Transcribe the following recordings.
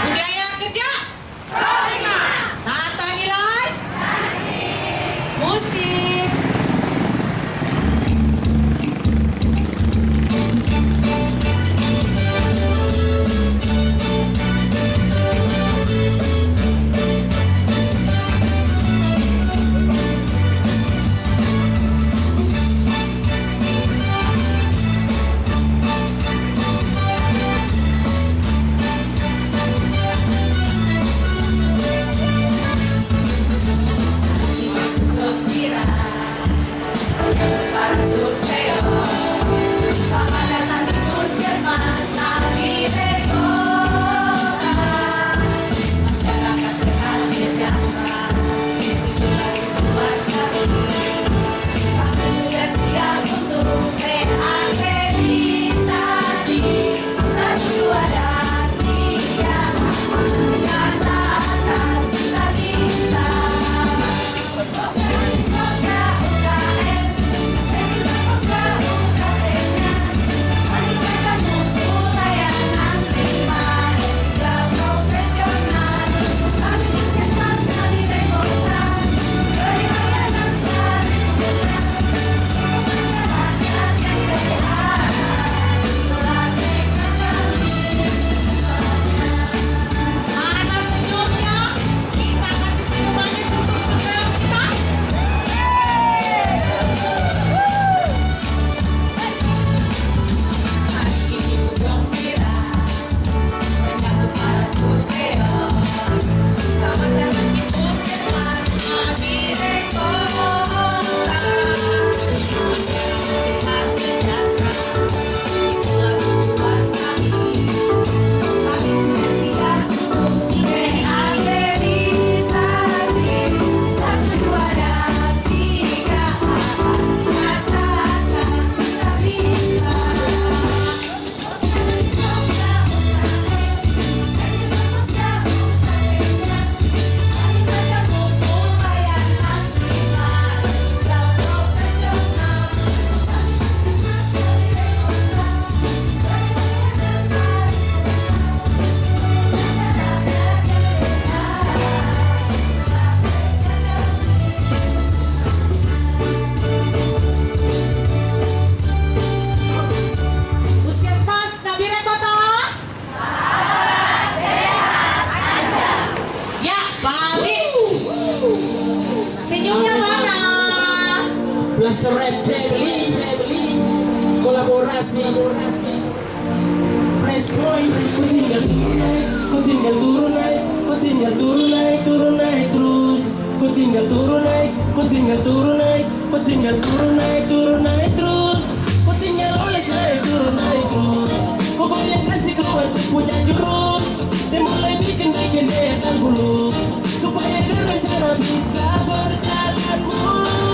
Budaya kerja? Tata nilai? Musik. Blaster Rap Family kolaborasi Press Boy ku tinggal turun naik ku tinggal turun naik turun naik terus ku tinggal turun naik ku tinggal turun naik ku tinggal turun naik turun naik terus ku tinggal oles naik turun naik terus ku yang kasih keluar punya jurus dan mulai bikin dia akan bulus supaya rencana bisa berjalan mulus.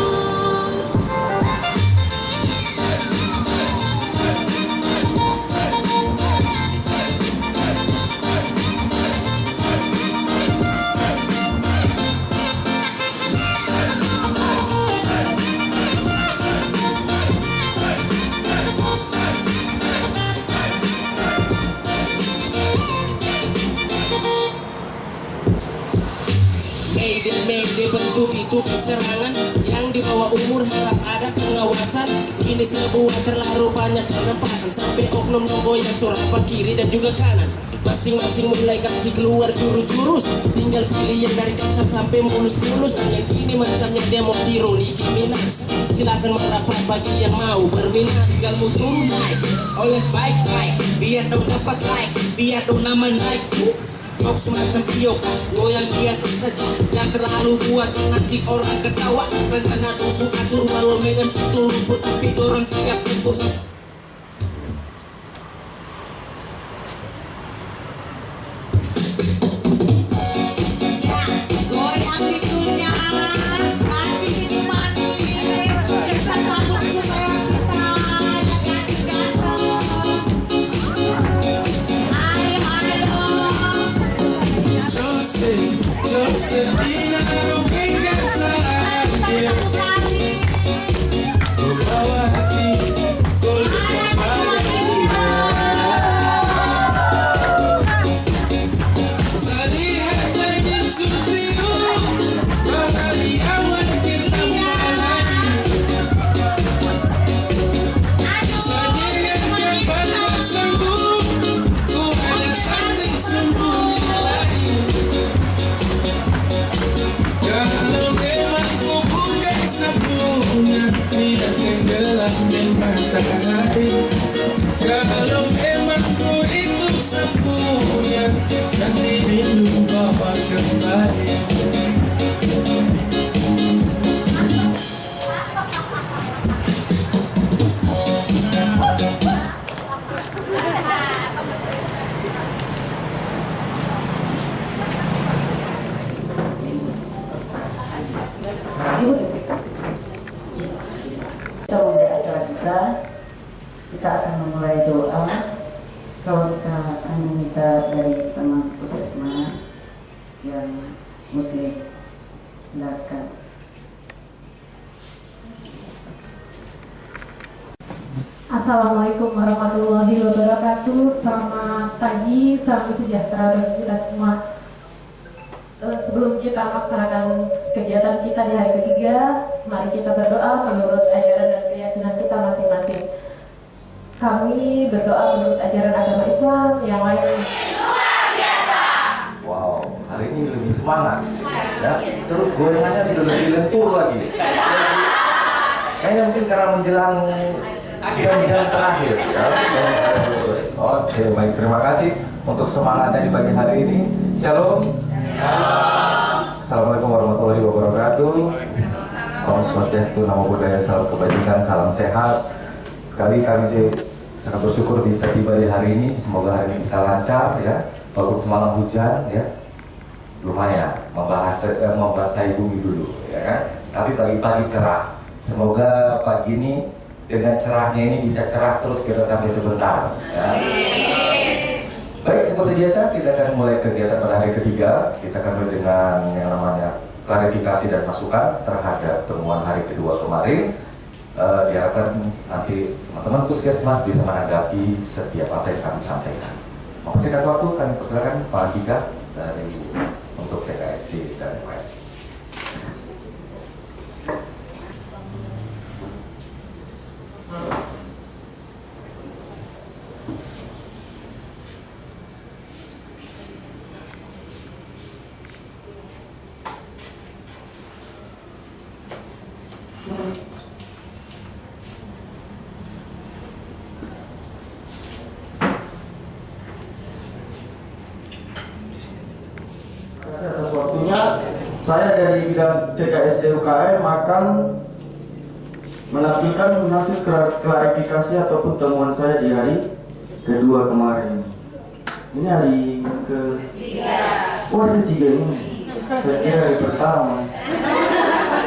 Mede bentuk itu serangan yang di bawah umur harap ada pengawasan. Ini sebuah terlalu banyak penempatan sampai oknum logo yang surapan kiri dan juga kanan. Masing-masing mulai kasih keluar jurus-jurus. Tinggal pilih yang dari kasar sampai mulus-mulus. Dan yang kini macamnya demo hero Nicki Minaj. Silakan merapat bagi yang mau berminat. Tinggal turun naik, oles baik-baik. Biar dong dapat like, biar dong nama naik. Kau semacam piok, goyang biasa saja. Yang terlalu buat nanti orang ketawa. Rencana tusuk atur walau dengan itu rumput. Tapi orang siap tembus. Assalamualaikum warahmatullahi wabarakatuh. Selamat pagi, salam sejahtera bagi kita semua. Sebelum kita melaksanakan kegiatan kita di hari ketiga, mari kita berdoa menurut ajaran dan keyakinan kita masing-masing. Kami berdoa menurut ajaran agama Islam yang lain. Luar biasa. Wow, hari ini lebih semangat. Ya, terus goyangannya sudah lebih lentur lagi. Kayaknya mungkin karena menjelang jam-jam terakhir. Ya. Oke, baik, terima kasih untuk semangatnya di pagi hari ini. Shalom. Assalamualaikum warahmatullahi wabarakatuh. Om Swastiastu, Namo Buddhaya, salam kebajikan, salam sehat. Sekali kami sangat bersyukur bisa tiba di hari ini. Semoga hari ini bisa lancar ya. Walaupun semalam hujan ya, lumayan membasahi bumi dulu ya kan. Tapi pagi-pagi cerah. Semoga pagi ini dengan cerahnya ini bisa cerah terus kita sampai sebentar ya. Baik, seperti biasa kita akan mulai kegiatan pada hari ketiga. Kita akan mulai dengan yang namanya klarifikasi dan masukan terhadap temuan hari kedua kemarin. Diharapkan nanti teman-teman puskesmas bisa menanggapi setiap apa yang kami sampaikan. Mempersingkat waktu, kami persilakan Pak Andika dari untuk TKSD dan lain. Atas waktunya, saya dari bidang TKSD UKM akan menampilkan hasil klarifikasi ataupun temuan saya di hari kedua kemarin. Ini hari ketiga ini. Saya kira hari pertama.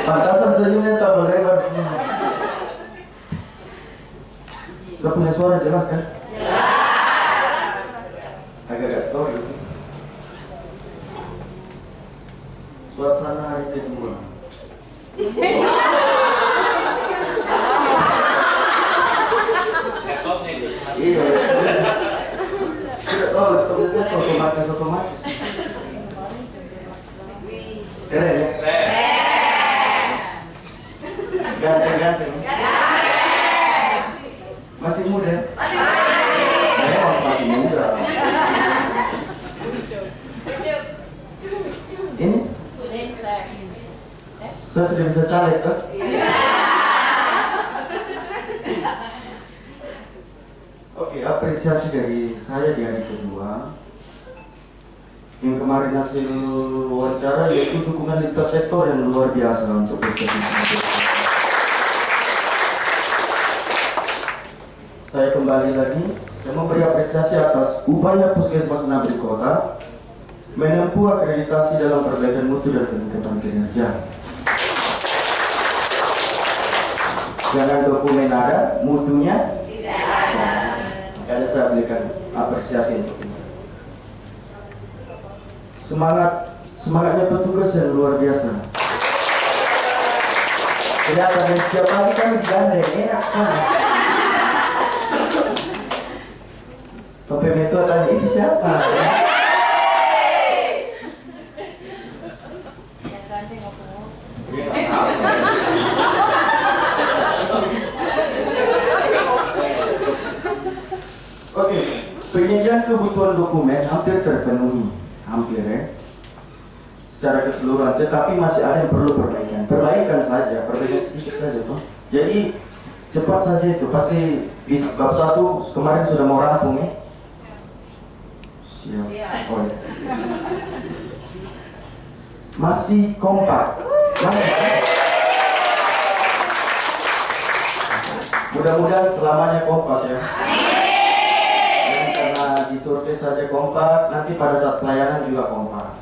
Pantasan senyumnya tak lebar semua. Saya punya suara jelas kan? Agak-agak story sih. Suasana hari kedua. Iya. Tidak tahu laptopnya saya otomatis. Keren ya? Ganteng. Masih muda? Masih muda. Ini? Saya sudah bisa caleg kan? Oke, apresiasi dari saya di hari kedua. Yang kemarin hasil wawancara yaitu dukungan lintas sektor yang luar biasa untuk puskesmas. Saya kembali lagi, saya memberi apresiasi atas upaya Puskesmas Nabri Kota menempuh akreditasi dalam perbaikan mutu dan peningkatan kinerja. Jangan dokumen ada, mutunya tidak ada. Makanya saya berikan apresiasi untuk ini. Semangatnya petugas yang luar biasa. Kelihatan setiap pagi kami digandeng, enak sekali. Sampai Metua tanya, ini siapa? Oke, penyediaan kebutuhan dokumen hampir terpenuhi, hampir ya, secara keseluruhan. Tetapi masih ada yang perlu perbaikan saja, perbaikan sedikit saja tuh. Jadi cepat saja itu, pasti di bab 1 kemarin sudah mau rampung ya. Siap. Oh, ya. Masih kompak. Mudah-mudahan selamanya kompak ya. Karena di survei saja kompak, nanti pada saat pelayanan juga kompak.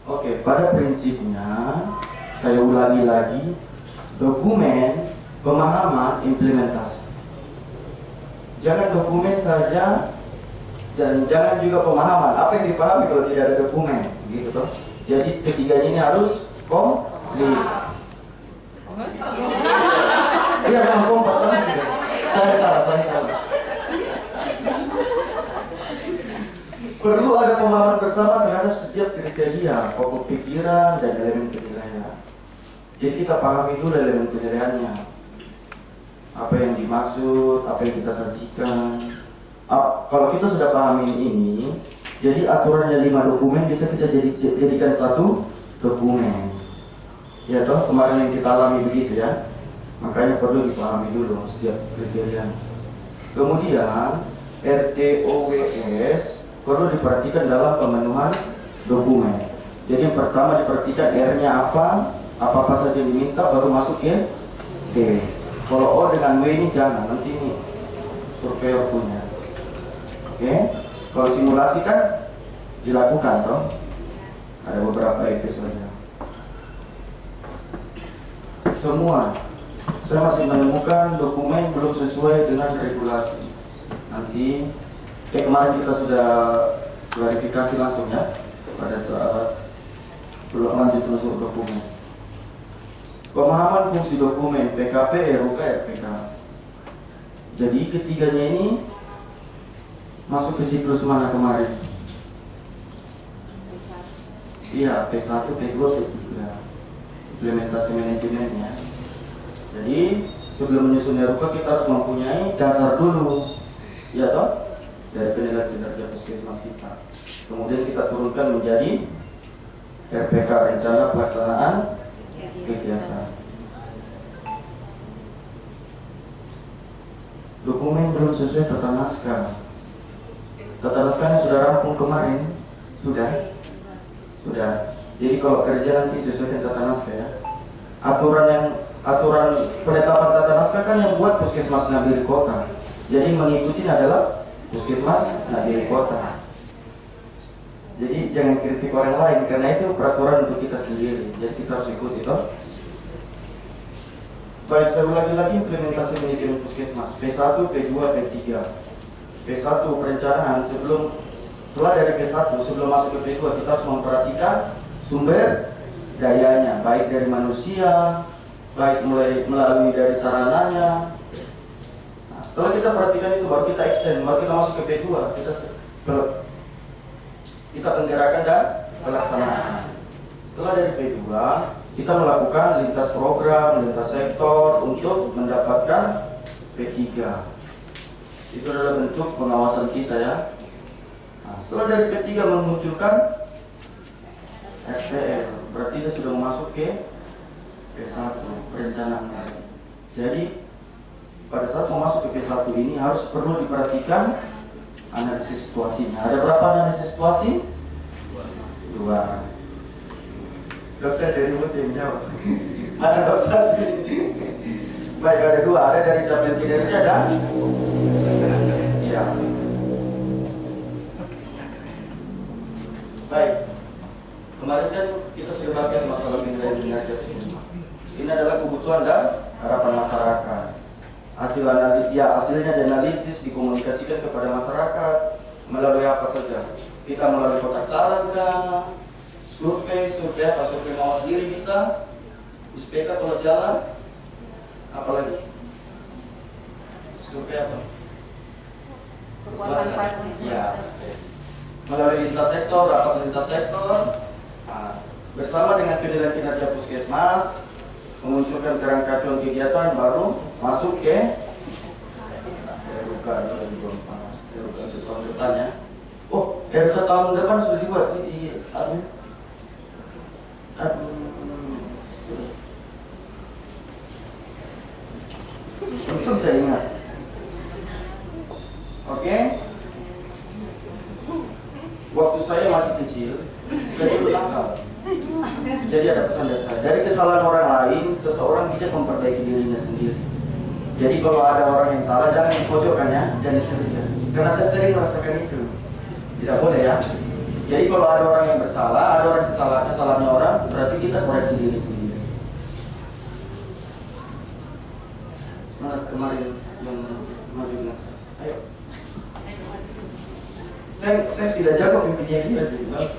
Oke, pada prinsipnya saya ulangi lagi, dokumen, pemahaman, implementasi. Jangan dokumen saja dan jangan juga pemahaman. Apa yang dipahami kalau tidak ada dokumen, gitu toh. Jadi ketiganya ini harus komplit. Iya, memang kompas sama sih. Saya salah. Perlu ada pemahaman bersama terhadap setiap kriteria, pokok pikiran, dan elemen penilaian. Jadi kita pahami dulu elemen penilaiannya. Apa yang dimaksud, apa yang kita sajikan. Kalau kita sudah pahami ini, jadi aturannya 5 dokumen bisa kita jadikan satu dokumen. Ya toh, kemarin yang kita alami begitu ya. Makanya perlu dipahami dulu setiap kriteria. Kemudian RTOWS perlu diperhatikan dalam pemenuhan dokumen. Jadi yang pertama diperhatikan R-nya apa saja yang diminta, baru masuk ke T. Kalau O dengan W ini jangan, nanti ini surveyor punya. Oke, kalau simulasi kan dilakukan toh. Ada beberapa episode. Semua saya masih menemukan dokumen belum sesuai dengan regulasi. Nanti kemarin kita sudah klarifikasi langsung ya pada saat belum lanjut telusur dokumen. Pemahaman fungsi dokumen PKP, RUK, RPK. Jadi ketiganya ini masuk ke siklus mana kemarin? Iya, P1, P2, P3. Implementasi manajemennya. Jadi sebelum menyusun RUK kita harus mempunyai dasar dulu, ya toh, dari penilaian kinerja puskesmas kita. Kemudian kita turunkan menjadi RPK, rencana pelaksanaan kegiatan. Dokumen belum sesuai tata naskah. Tata naskahnya sudah rampung kemarin, sudah. Jadi kalau kerja nanti sesuaikan tata naskah ya. Aturan penetapan tata naskah kan yang buat puskesmas Nabire Kota. Jadi mengikuti adalah puskesmas Nabire Kota. Jadi jangan kritik orang lain karena itu peraturan untuk kita sendiri. Jadi kita harus ikuti toh. Baik, saya ulangi lagi implementasi manajemen puskesmas P1, P2, P3. P1 perencanaan setelah dari P1 sebelum masuk ke P2 kita harus memperhatikan sumber dayanya, baik dari manusia, baik melalui dari sarananya. Nah, setelah kita perhatikan itu baru kita action, baru kita masuk ke P2, kita penggerakan dan pelaksanaan. Setelah dari P2 kita melakukan lintas program, lintas sektor untuk mendapatkan P3. Itu adalah bentuk pengawasan kita ya. Nah, setelah dari P3 memunculkan FPL, berarti dia sudah masuk ke P1 perencanaan. Jadi pada saat mau masuk ke P1 ini harus perlu diperhatikan analisis situasinya. Ada berapa analisis situasi? 2. Dokter dari mulut yang jawab. Ada satu. Baik, ada 2. Ada dari capaian kinerja dan iya. Baik. Kemarin kan kita sudah bahas masalah penilaian kinerja. Ini adalah kebutuhan dan harapan masyarakat. Hasilnya dianalisis, dikomunikasikan kepada masyarakat melalui apa saja. Kita melalui kotak saran kah, survei mawas diri bisa, SPK kalau jalan, apalagi survei apa? Kepuasan pasien. Ya. Melalui lintas sektor, rapat lintas sektor, bersama dengan penilaian kinerja puskesmas, memunculkan kerangka acuan kegiatan baru masuk ke RUK tahun depan ya. Oh, RUK tahun depan sudah dibuat di Untung saya ingat. Oke. Waktu saya masih kecil, saya dulu nakal. Jadi ada pesan dari saya. Dari kesalahan orang lain, seseorang bisa memperbaiki dirinya sendiri. Jadi kalau ada orang yang salah, jangan dipojokkan ya, jangan diserikan. Karena saya sering merasakan itu. Tidak boleh ya. Jadi kalau ada orang yang bersalah, ada orang kesalahannya orang, berarti kita koreksi diri sendiri. Mana kemarin yang maju dengan saya? Ayo. Saya tidak jago pimpinnya dia juga.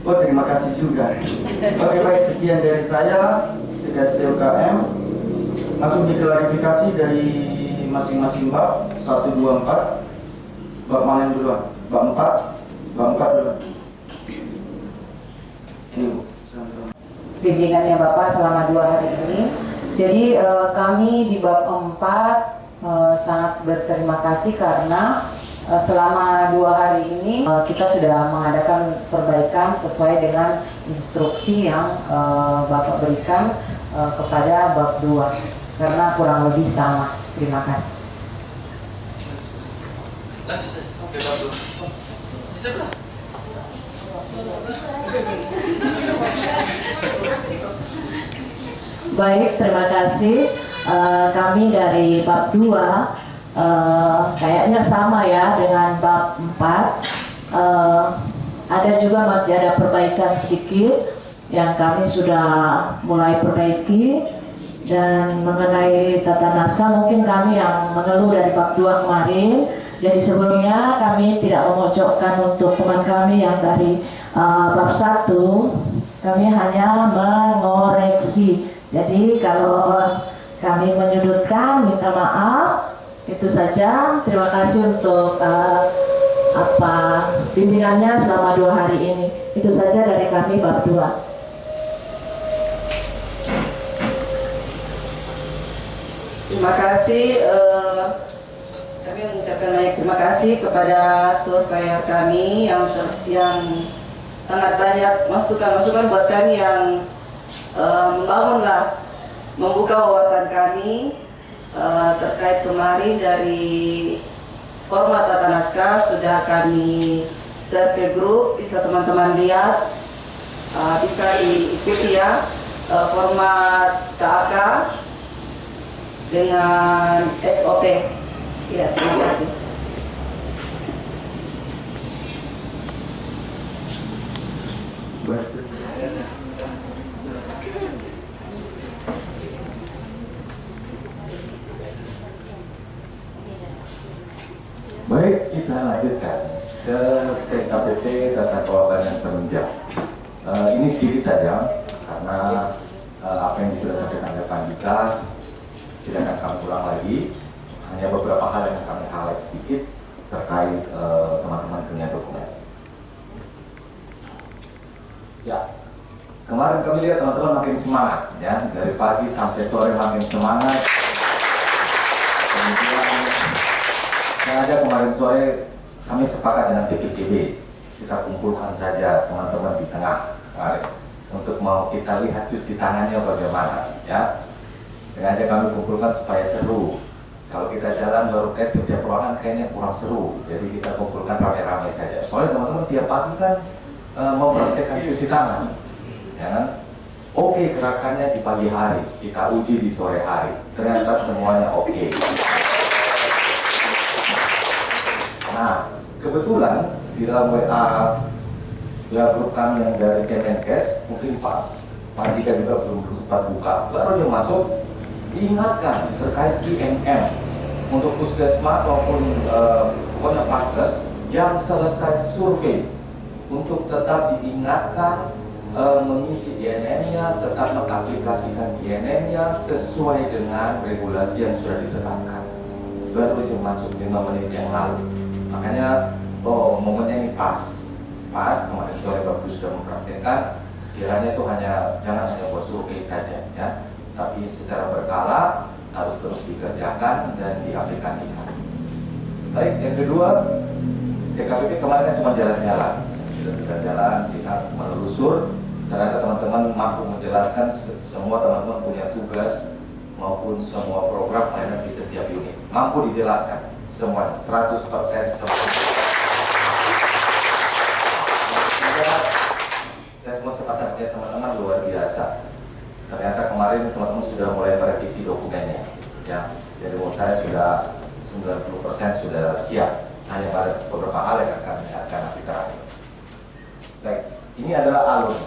Oh, terima kasih juga. Oke, baik, sekian dari saya, TKSD UKM. Langsung diklarifikasi dari masing-masing bab 1, 2, 4. Bab mana yang duluan? Bab 4 dulu. Ini Bu. Bimbingannya Bapak selama 2 hari ini. Jadi kami di bab 4 sangat berterima kasih karena selama 2 hari ini kita sudah mengadakan perbaikan sesuai dengan instruksi yang Bapak berikan kepada bab 2 karena kurang lebih sama. Terima kasih. Lanjut saja. Oke, bab 2. Di sebelah. Baik, terima kasih. Kami dari bab 2 kayaknya sama ya dengan bab 4. Ada juga masih ada perbaikan sedikit yang kami sudah mulai perbaiki. Dan mengenai tata naskah mungkin kami yang mengeluh dari bab 2 kemarin. Jadi sebelumnya kami tidak memojokkan untuk teman kami yang dari bab 1. Kami hanya mengoreksi. Jadi kalau kami menyudutkan, minta maaf. Itu saja. Terima kasih untuk bimbingannya selama 2 hari ini. Itu saja dari kami bab 2. Terima kasih. Kami mengucapkan banyak terima kasih kepada surveyor kami yang sangat banyak masukan-masukan buat kami yang membuka wawasan kami terkait kemarin dari format tata naskah sudah kami share ke grup, bisa teman-teman lihat, bisa diikuti ya, format KAK dengan SOP. Ya, terima kasih. Baik, kita lanjutkan ke TKPT Tata Kelola Badan Penunjang. Ini sedikit saja karena apa yang sudah disampaikan oleh Pak Andika tidak akan kami ulang lagi. Hanya beberapa hal yang kami highlight sedikit terkait teman-teman punya dokumen. Ya, kemarin kami lihat teman-teman makin semangat, ya, dari pagi sampai sore makin semangat. Kemudian sengaja kemarin sore kami sepakat dengan PPCB, kita kumpulkan saja teman-teman di tengah kemarin untuk mau kita lihat cuci tangannya bagaimana, ya. Sengaja kami kumpulkan supaya seru. Kalau kita jalan baru tes di tiap ruangan kayaknya kurang seru, jadi kita kumpulkan rame-rame saja. Soalnya teman-teman tiap pagi kan mau praktekkan cuci tangan, ya kan? Oke, gerakannya di pagi hari, kita uji di sore hari. Ternyata semuanya oke. Nah, kebetulan di dalam WA grup kami yang dari Kemenkes, mungkin Pak Andika juga belum sempat buka, baru aja masuk, diingatkan terkait IMM untuk puskesmas maupun pokoknya paskes yang selesai survei untuk tetap diingatkan mengisi INN-nya, tetap mengaplikasikan INN-nya sesuai dengan regulasi yang sudah ditetapkan. Baru aja masuk 5 menit yang lalu. Makanya, momennya ini pas. Kemarin sore bagus sudah mempraktekkan. Sekiranya itu jangan hanya buat survei saja, ya, tapi secara berkala harus terus dikerjakan dan diaplikasikan. Baik, yang kedua, TKPP kemarin cuma jalan-jalan. Kita menelusur. Ternyata teman-teman mampu menjelaskan semua teman-teman punya tugas maupun semua program layanan di setiap unit. Mampu dijelaskan semuanya, 100% semua. Respon cepatnya teman-teman luar biasa. Ternyata kemarin teman-teman sudah mulai merevisi dokumennya, ya. Jadi menurut saya sudah 90% sudah siap. Hanya ada beberapa hal yang akan nanti terakhir. Baik, ini adalah alur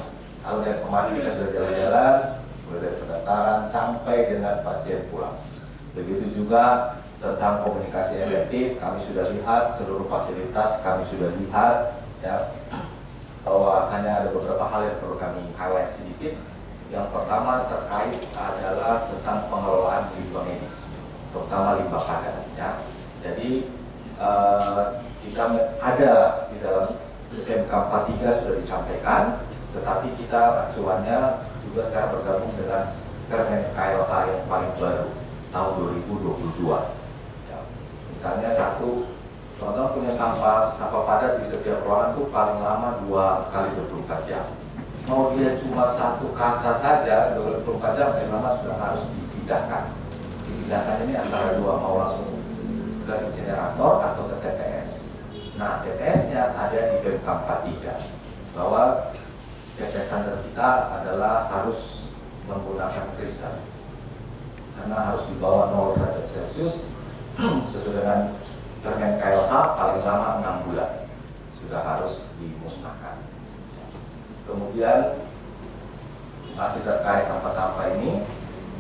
yang kemarin kita sudah jalan-jalan, mulai dari pendaftaran sampai dengan pasien pulang. Begitu juga tentang komunikasi efektif, kami sudah lihat seluruh fasilitas, kami sudah lihat, ya. bahwa hanya ada beberapa hal yang perlu kami highlight sedikit. Yang pertama terkait adalah tentang pengelolaan limbah medis, terutama limbah padat. Ya. Jadi kita ada di dalam PMK 43 sudah disampaikan, tetapi kita acuannya juga sekarang bergabung dengan Permen KLH yang paling baru tahun 2022. Ya. Misalnya satu, teman-teman punya sampah padat di setiap ruangan itu paling lama 2 kali 24 jam. Mau dia cuma satu kasa saja 24 jam, paling lama sudah harus dipindahkan. Dipindahkan ini antara dua, mau langsung ke insinerator atau ke TPS. Nah, TPS-nya ada di PMK 43 bahwa TPS standar kita adalah harus menggunakan freezer karena harus di bawah 0 derajat Celcius sesuai dengan Permen KLH paling lama 6 bulan sudah harus dimusnahkan. Kemudian masih terkait sampah-sampah ini,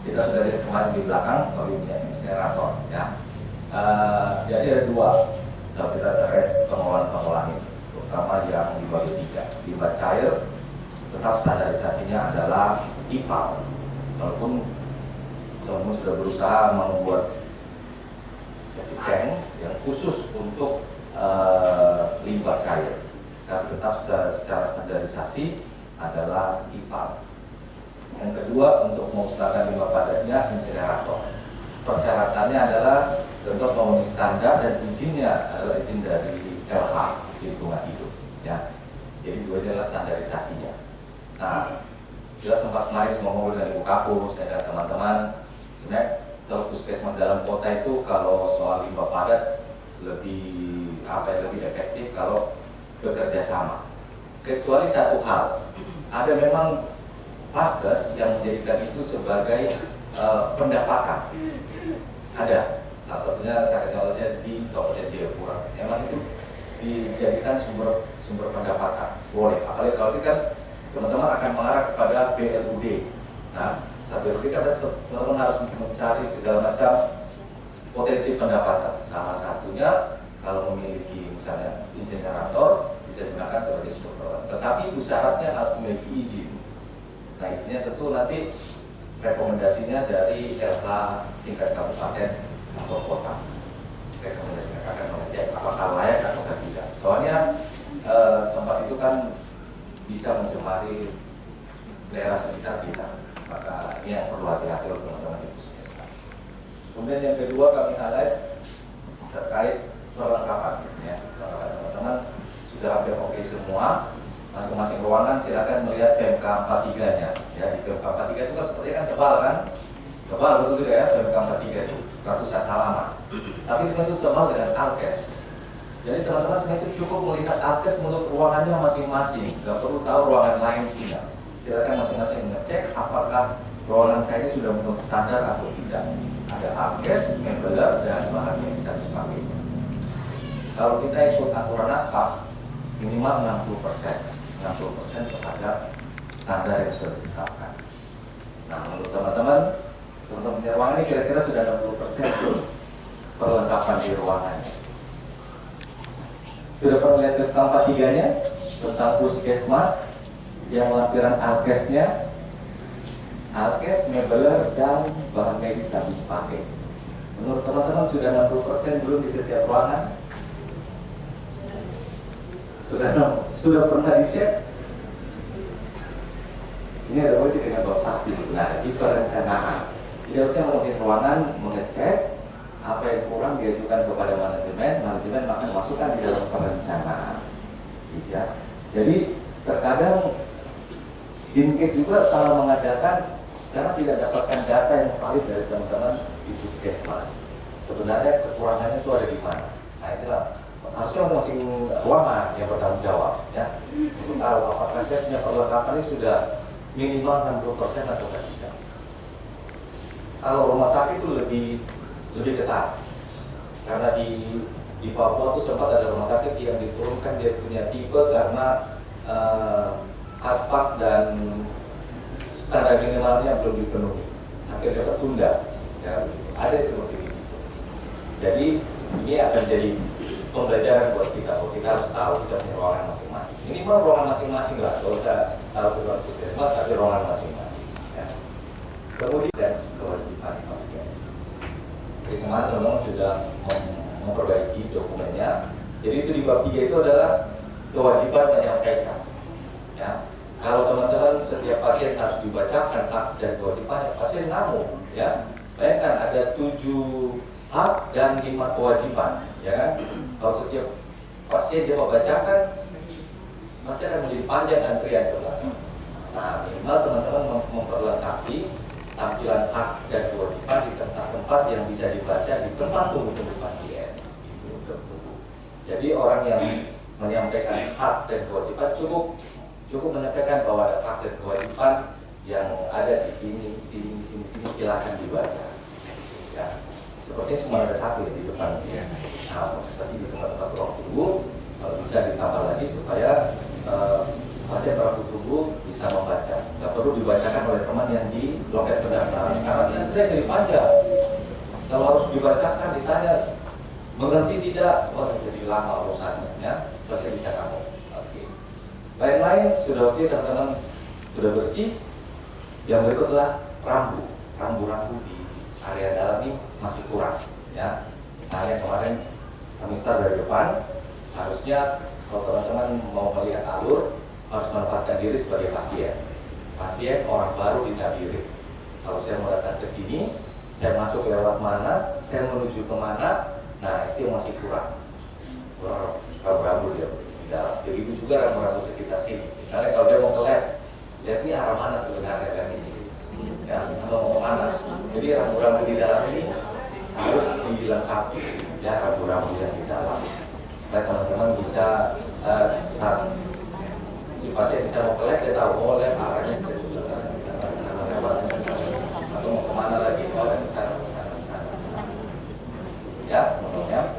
kita sudah lihat kemarin di belakang punya insinerator ya. Jadi ada dua kalau kita terkait pengelolaan ini, terutama yang dibagi 3. Limbah cair tetap standarisasinya adalah IPAL, walaupun teman-teman sudah berusaha membuat septic tank yang khusus untuk limbah cair, tapi tetap secara standarisasi adalah IPAL. Yang kedua, untuk memusnahkan limbah padatnya insinerator. Persyaratannya adalah tentu memenuhi standar dan izinnya adalah izin dari LH, lingkungan hidup. Ya, jadi dua adalah standarisasinya. Nah, kita sempat kemarin ngomong dengan Ibu Kapus dan teman-teman. Sebenarnya kalau puskesmas dalam kota itu kalau soal limbah padat lebih efektif kalau bekerja sama. Kecuali satu hal, ada memang Paskes yang menjadikan itu sebagai pendapatan. Ada, salah satunya saya kasih contohnya di Kabupaten Jayapura. Memang itu dijadikan sumber pendapatan. Boleh, apalagi kalau itu kan teman-teman akan mengarah kepada BLUD. Nah, saat BLUD kan teman-teman harus mencari segala macam potensi pendapatan. Salah satunya kalau memiliki misalnya insinerator bisa digunakan sebagai sumber pendapatan. Tetapi itu syaratnya harus memiliki izin. Nah, izinnya tentu nanti rekomendasinya dari LH tingkat kabupaten atau kota. Rekomendasinya akan mengecek apakah layak atau tidak. Soalnya tempat itu kan bisa mencemari daerah sekitar kita. Maka ini yang perlu hati-hati oleh teman-teman di puskesmas. Kemudian yang kedua kami highlight terkait perlengkapan. Ya, teman-teman sudah hampir oke semua. Masing-masing ruangan silakan melihat PMK 43-nya. Ya, di PMK 43 itu kan seperti kan tebal kan? Tebal betul ya PMK 43 itu ratusan halaman. Tapi sebenarnya itu tebal dengan alkes. Jadi teman-teman sebenarnya itu cukup melihat alkes menurut ruangannya masing-masing. Tidak perlu tahu ruangan lain tidak. Silakan masing-masing ngecek apakah ruangan saya ini sudah menurut standar atau tidak. Ada alkes, membeler, dan bahan medis dan sebagainya. Kalau kita ikut aturan ASPAK minimal 60% terhadap standar yang sudah ditetapkan. Nah, menurut teman-teman punya ruangan ini kira-kira sudah 60% perlengkapan di ruangannya. Sudah pernah lihat tentang 43-nya tentang puskesmas yang lampiran alkesnya, alkes, mebeler, dan bahan medis habis pakai. Menurut teman-teman sudah 60% belum di setiap ruangan? Sudah pernah dicek? Ini ada wajib dengan bab 1. Nah, di perencanaan tidak harusnya mungkin ruangan mengecek apa yang kurang diajukan kepada manajemen akan masukkan di dalam perencanaan. Ya. Jadi terkadang Dinkes juga salah mengadakan karena tidak dapatkan data yang valid dari teman-teman di puskesmas. Sebenarnya kekurangannya itu ada di mana? Nah, inilah harusnya masing-masing ruangan yang bertanggung jawab. Ya. Untuk tahu apakah saya punya perlengkapan ini sudah minimal 60% atau tidak. Kalau rumah sakit itu lebih ketat karena di Papua itu sempat ada rumah sakit yang diturunkan dia punya tipe karena ASPAK dan standar minimalnya belum dipenuhi, akhirnya tertunda. Ya, ada seperti itu. Jadi ini akan jadi pembelajaran buat kita. Kita harus tahu kita punya ruangan masing-masing. minimal ruangan masing-masing lah, kalau usah harus ruangan puskesmas tapi ruangan masing-masing. Ya. Kemudian kewajiban pasien. Jadi kemarin teman-teman sudah memperbaiki dokumennya. Jadi itu di bab 3 itu adalah kewajiban menyampaikan. Ya. Kalau teman-teman setiap pasien harus dibacakan hak dan kewajibannya, pasien ngamuk. Ya. Bayangkan ada 7 hak dan 5 kewajiban, ya kan? Kalau setiap pasien dia membacakan, pasti akan menjadi panjang antrian ke belakang. Nah, minimal teman-teman memperlengkapi tampilan hak dan kewajiban di tempat-tempat yang bisa dibaca di tempat tunggu-tunggu pasien. Jadi orang yang menyampaikan hak dan kewajiban cukup menyampaikan bahwa ada hak dan kewajiban yang ada di sini, silakan dibaca. Ya, sepertinya cuma ada satu ya di depan sini. Nah, tadi di tempat-tempat ruang tunggu bisa ditambah lagi supaya pasien ruang tunggu bisa membaca. Nggak perlu dibacakan oleh teman yang di loket pendaftaran karena antrian jadi panjang. Kalau harus dibacakan, ditanya mengerti tidak, wah jadi lama urusannya. Ya, pasien bisa kamu. Oke. Lain-lain sudah oke, teman-teman sudah bersih. Yang berikut adalah rambu di area dalam ini masih kurang. Ya, misalnya kemarin kami start dari depan, harusnya kalau teman-teman mau melihat alur harus menempatkan diri sebagai pasien orang baru di tabiri. Kalau saya mau datang ke sini, saya masuk lewat mana, saya menuju kemana, nah itu yang masih kurang rambu dia di dalam. Begitu juga rambu-rambu sekitar sini. Misalnya kalau dia mau ke lab, lihat ini arah mana sebenarnya kan ini, ya, atau mau kemana. Jadi rambu-rambu di dalam ini harus dilengkapi, ya, rambu-rambu yang di dalam supaya teman-teman bisa saat si pasien bisa mau ke lab, dia tahu oh lab arahnya sebelah sana, atau mau kemana lagi, oh ke sana. Ya, contohnya.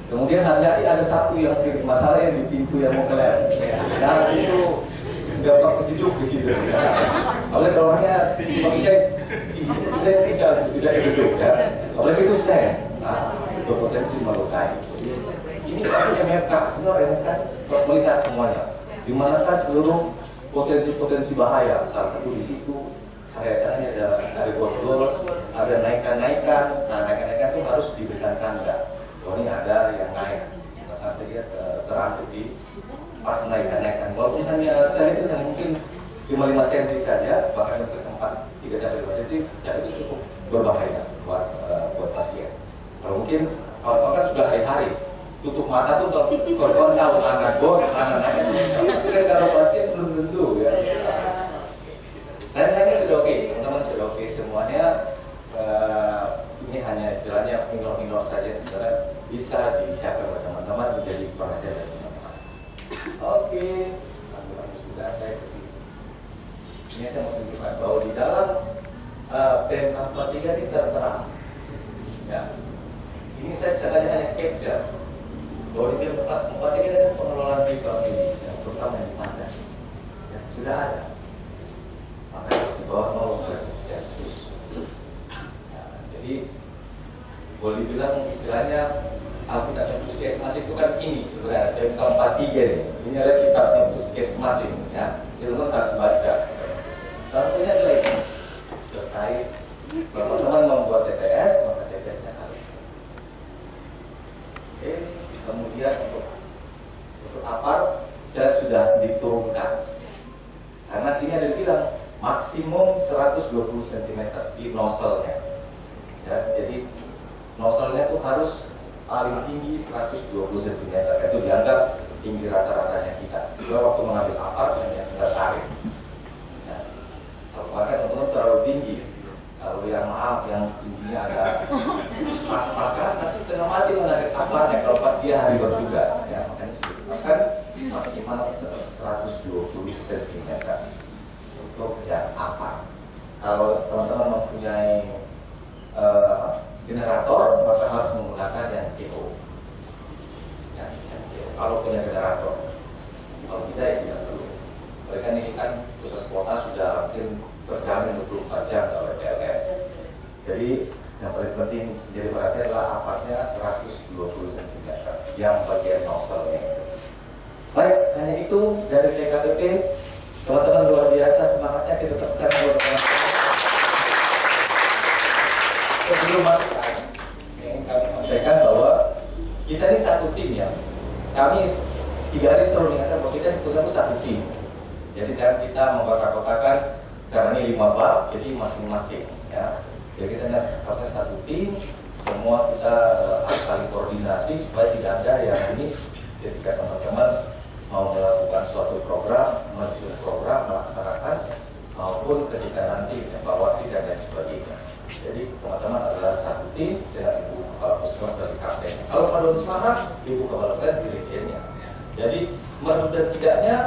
Kemudian ada satu yang sering masalah yang di pintu yang mau ke lab. Nah itu gampang kejeduk di situ. Oleh kalau orangnya seperti saya bisa kejeduk ya. Oleh itu saya berpotensi melukai. Ini artinya mereka, ini orang yang melihat semuanya. Di manakah seluruh potensi bahaya? Salah satu di situ kaitannya ada borgol, ada naikan-naikan. Nah, naikan-naikan itu harus diberikan tanda. Oh ini ada yang naik, sampai dia terangkut di pas naikan-naikan. Walaupun misalnya saya itu yang mungkin 5 cm saja, bahkan untuk tempat 3-5 cm, tapi itu cukup berbahaya buat pasien. Kalau mungkin kalau kan sudah hari-hari, tutup mata tuh korban tahu anak gon, anak naik. Tapi kalau pasien belum tentu ya. Lain-lainnya sudah oke, teman-teman sudah oke semuanya. Ini hanya istilahnya minor-minor saja, sebenarnya bisa disiapkan oleh teman-teman menjadi perhatian dari teman-teman. Oke, lalu sudah saya ke sini. Ini saya mau tunjukkan bahwa di dalam PMK 43 ini tertera. Ya. Ini saya sengaja hanya capture bahwa di PMK 43 ada pengelolaan riba medis yang terutama yang dipandang. Ya, sudah ada. Makanya di bawah 0 derajat Celcius. Jadi boleh dibilang istilahnya Alkitab Puskesmas itu kan ini sebenarnya PMK 43 ini. Ini adalah kitabnya Puskesmas ini ya. Teman-teman harus baca. Satunya adalah ini terkait kalau teman membuat TPS, maka TPS-nya harus. Oke, kemudian untuk apar saya sudah diturunkan. Karena sini ada bilang maksimum 120 cm di nozzle-nya. Ya, jadi nozzle-nya tuh harus paling tinggi 120 cm. Itu dianggap tinggi rata-ratanya kita. Supaya waktu mengambil apar yang kita tarik. Ya. Kalau pakai teman-teman terlalu tinggi, kalau yang maaf yang tingginya agak pas-pasan, nanti setengah mati menarik aparnya kalau pas dia hari bertugas. Ya, makanya sudah maksimal 120 cm untuk yang apar. Kalau teman-teman mempunyai generator, maka harus menggunakan yang CO. Ya, yang CO. Kalau punya generator, kalau tidak ya tidak perlu. Mereka ini kan pusat kota sudah mungkin berjalan 24 jam oleh PLN. Jadi yang paling penting jadi perhatian adalah aparatnya 120 cm yang bagian nozzle-nya. Baik, hanya TKPP. Teman-teman luar biasa semangatnya, kita tepukan buat teman-teman. Sebelum masuk, ingin kami sampaikan bahwa kita ini satu tim ya. Kami 3 hari selalu mengingatkan bahwa kita di pusat itu satu tim. Jadi jangan kita mengkotak-kotakan karena ini 5 bab, jadi masing-masing ya. Jadi kita harusnya satu tim, semua kita harus saling koordinasi supaya tidak ada yang miss ketika teman-teman mau melakukan suatu program, menyusun program, melaksanakan, maupun ketika nanti evaluasi dan lain sebagainya. Jadi teman-teman adalah satu tim dengan Ibu Kepala Puskesmas dari kapten. Kalau pada semangat, Ibu Kepala Puskesmas dirijennya. Jadi menurut dan tidaknya,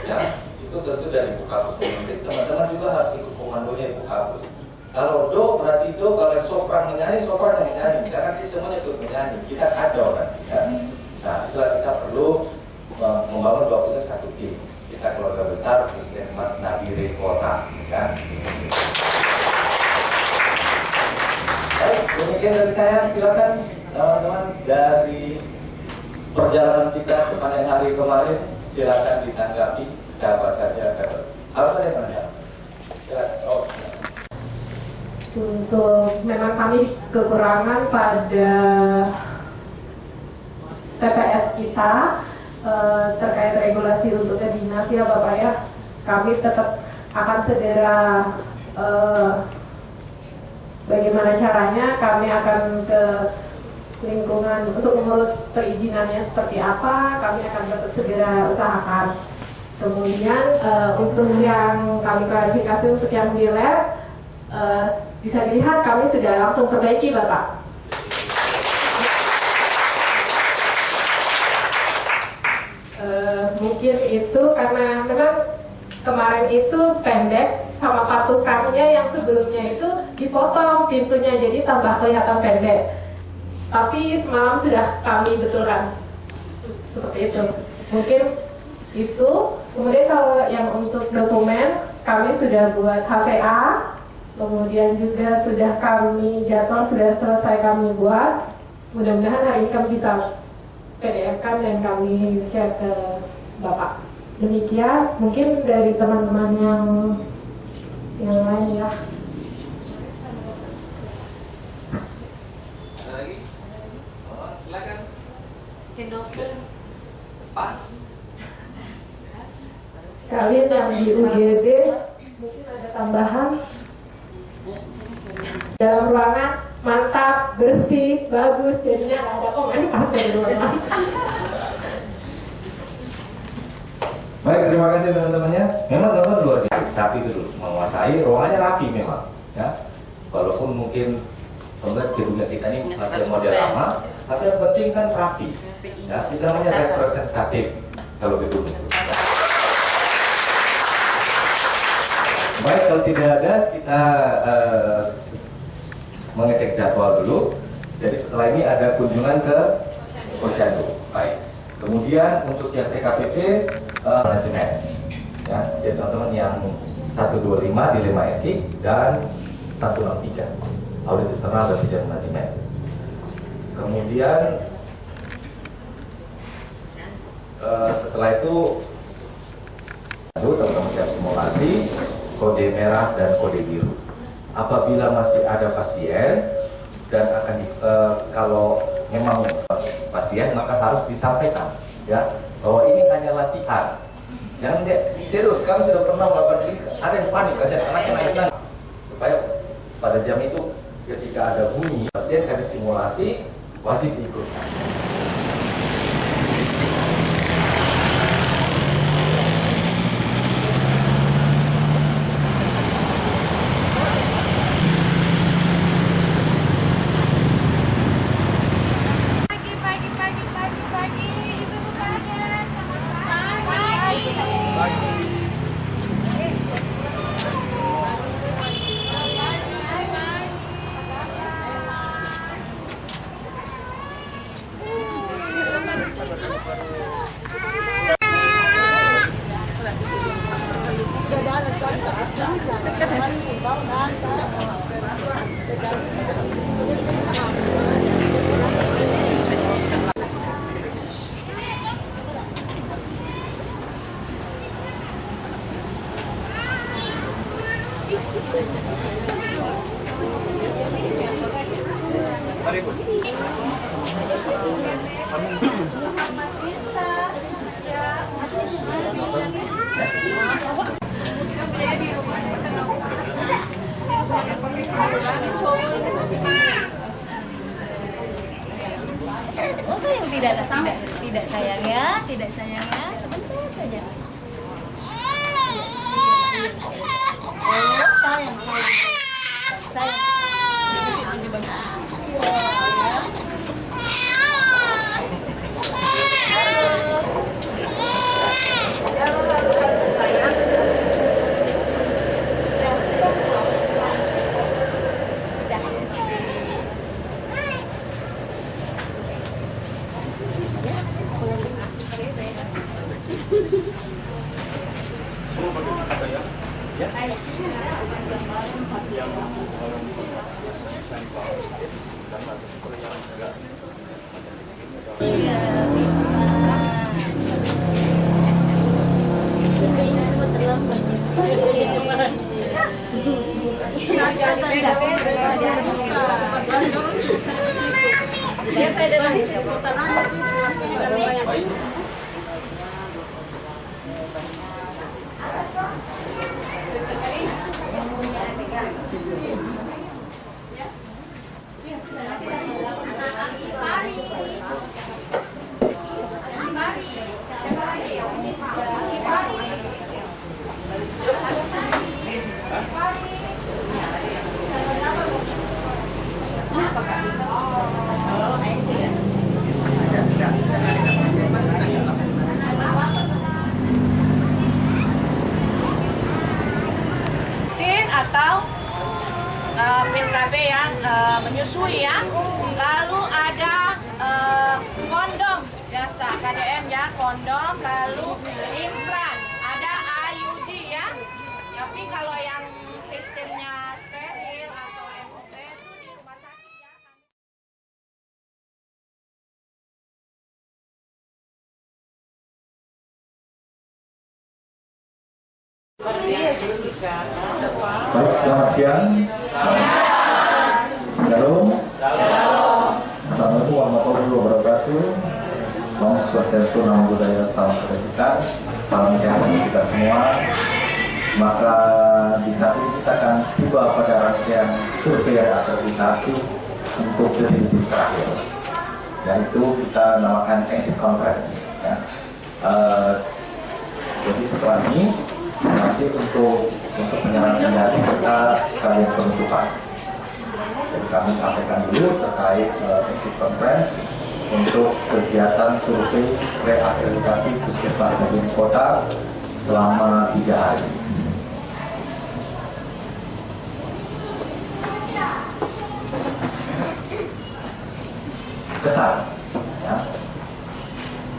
ya itu tentu dari Ibu Kapus. Teman-teman juga harus ikut komandonya Ibu Kapus. Kalau do berarti do, kalau yang sopran menyanyi, sopran yang menyanyi. Jangan nanti semuanya ikut menyanyi, kita kacau kan. Ya. Nah itulah kita perlu membangun bagusnya satu tim. Kita keluarga besar, Puskesmas Nabire Kota, kan? Baik, demikian dari saya. Silakan teman-teman dari perjalanan kita sepanjang hari kemarin, silakan ditanggapi siapa saja. Harus ada yang menanggapi. Silakan. Oh, Untuk memang kami kekurangan pada TPS kita terkait regulasi untuk dinas ya Bapak ya, kami tetap akan segera bagaimana caranya kami akan ke lingkungan untuk mengurus perizinannya seperti apa, kami akan tetap segera usahakan. Kemudian untuk yang kami klarifikasi untuk yang di lab, bisa dilihat kami sudah langsung perbaiki Bapak. Mungkin itu karena memang kemarin itu pendek sama patukannya yang sebelumnya itu dipotong pintunya jadi tambah kelihatan pendek. Tapi semalam sudah kami betulkan seperti itu. Mungkin itu. Kemudian kalau yang untuk dokumen kami sudah buat HPA, kemudian juga sudah kami jadwal sudah selesai kami buat. Mudah-mudahan hari ini kami bisa PDF-kan dan kami share ke Bapak. Demikian, mungkin dari teman-teman yang lain ya. ada lagi? Oh, silakan. Pas. Kalian yang di UGD mungkin ada tambahan. Dalam ruangan mantap, bersih, bagus, jadinya nggak ada komentar dari ruangan. Baik, terima kasih teman-temannya. Memang teman-teman luar biasa saat itu dulu menguasai ruangannya rapi memang. Ya, walaupun mungkin gedungnya kita ini masih model lama, tapi yang penting kan rapi. Ya, kita namanya representatif kalau gedung itu. Baik, kalau tidak ada kita mengecek jadwal dulu. Jadi setelah ini ada kunjungan ke Posyandu. Baik. Kemudian untuk yang TKPP manajemen. Ya, jadi teman-teman yang 125 dilema etik dan 163 audit internal dan tujuan manajemen. Kemudian setelah itu teman-teman siap simulasi kode merah dan kode biru. Apabila masih ada pasien dan akan kalau memang pasien maka harus disampaikan ya bahwa ini hanya latihan. Jangan lihat serius, kami sudah pernah melakukan ini, ada yang panik, pasien anaknya nangis supaya pada jam itu ketika ada bunyi pasien kami simulasi wajib diikutkan. Oh sayang tidak sayang ya, tidak sayang ya, sebentar saja. Oh sayang, atau pil KB yang menyusui ya. Lalu ada kondom biasa KDM ya, kondom, lalu implan, ada IUD ya. Tapi kalau yang sistemnya steril atau MOB itu di rumah sakit ya. Baik, selamat siang. Shalom. Assalamualaikum warahmatullahi wabarakatuh. Salam Swastiastu, Namo Buddhaya, salam kebajikan, salam sehat bagi kita semua. Maka di saat ini kita akan tiba pada rangkaian survei akreditasi untuk definitif terakhir, yaitu kita namakan exit conference. Ya. Jadi setelah ini nanti untuk penyerahan data serta sekalian penutupan. Jadi kami sampaikan dulu terkait exit conference untuk kegiatan survei reakreditasi Puskesmas Madiun Kota selama 3 hari. Kesan, ya.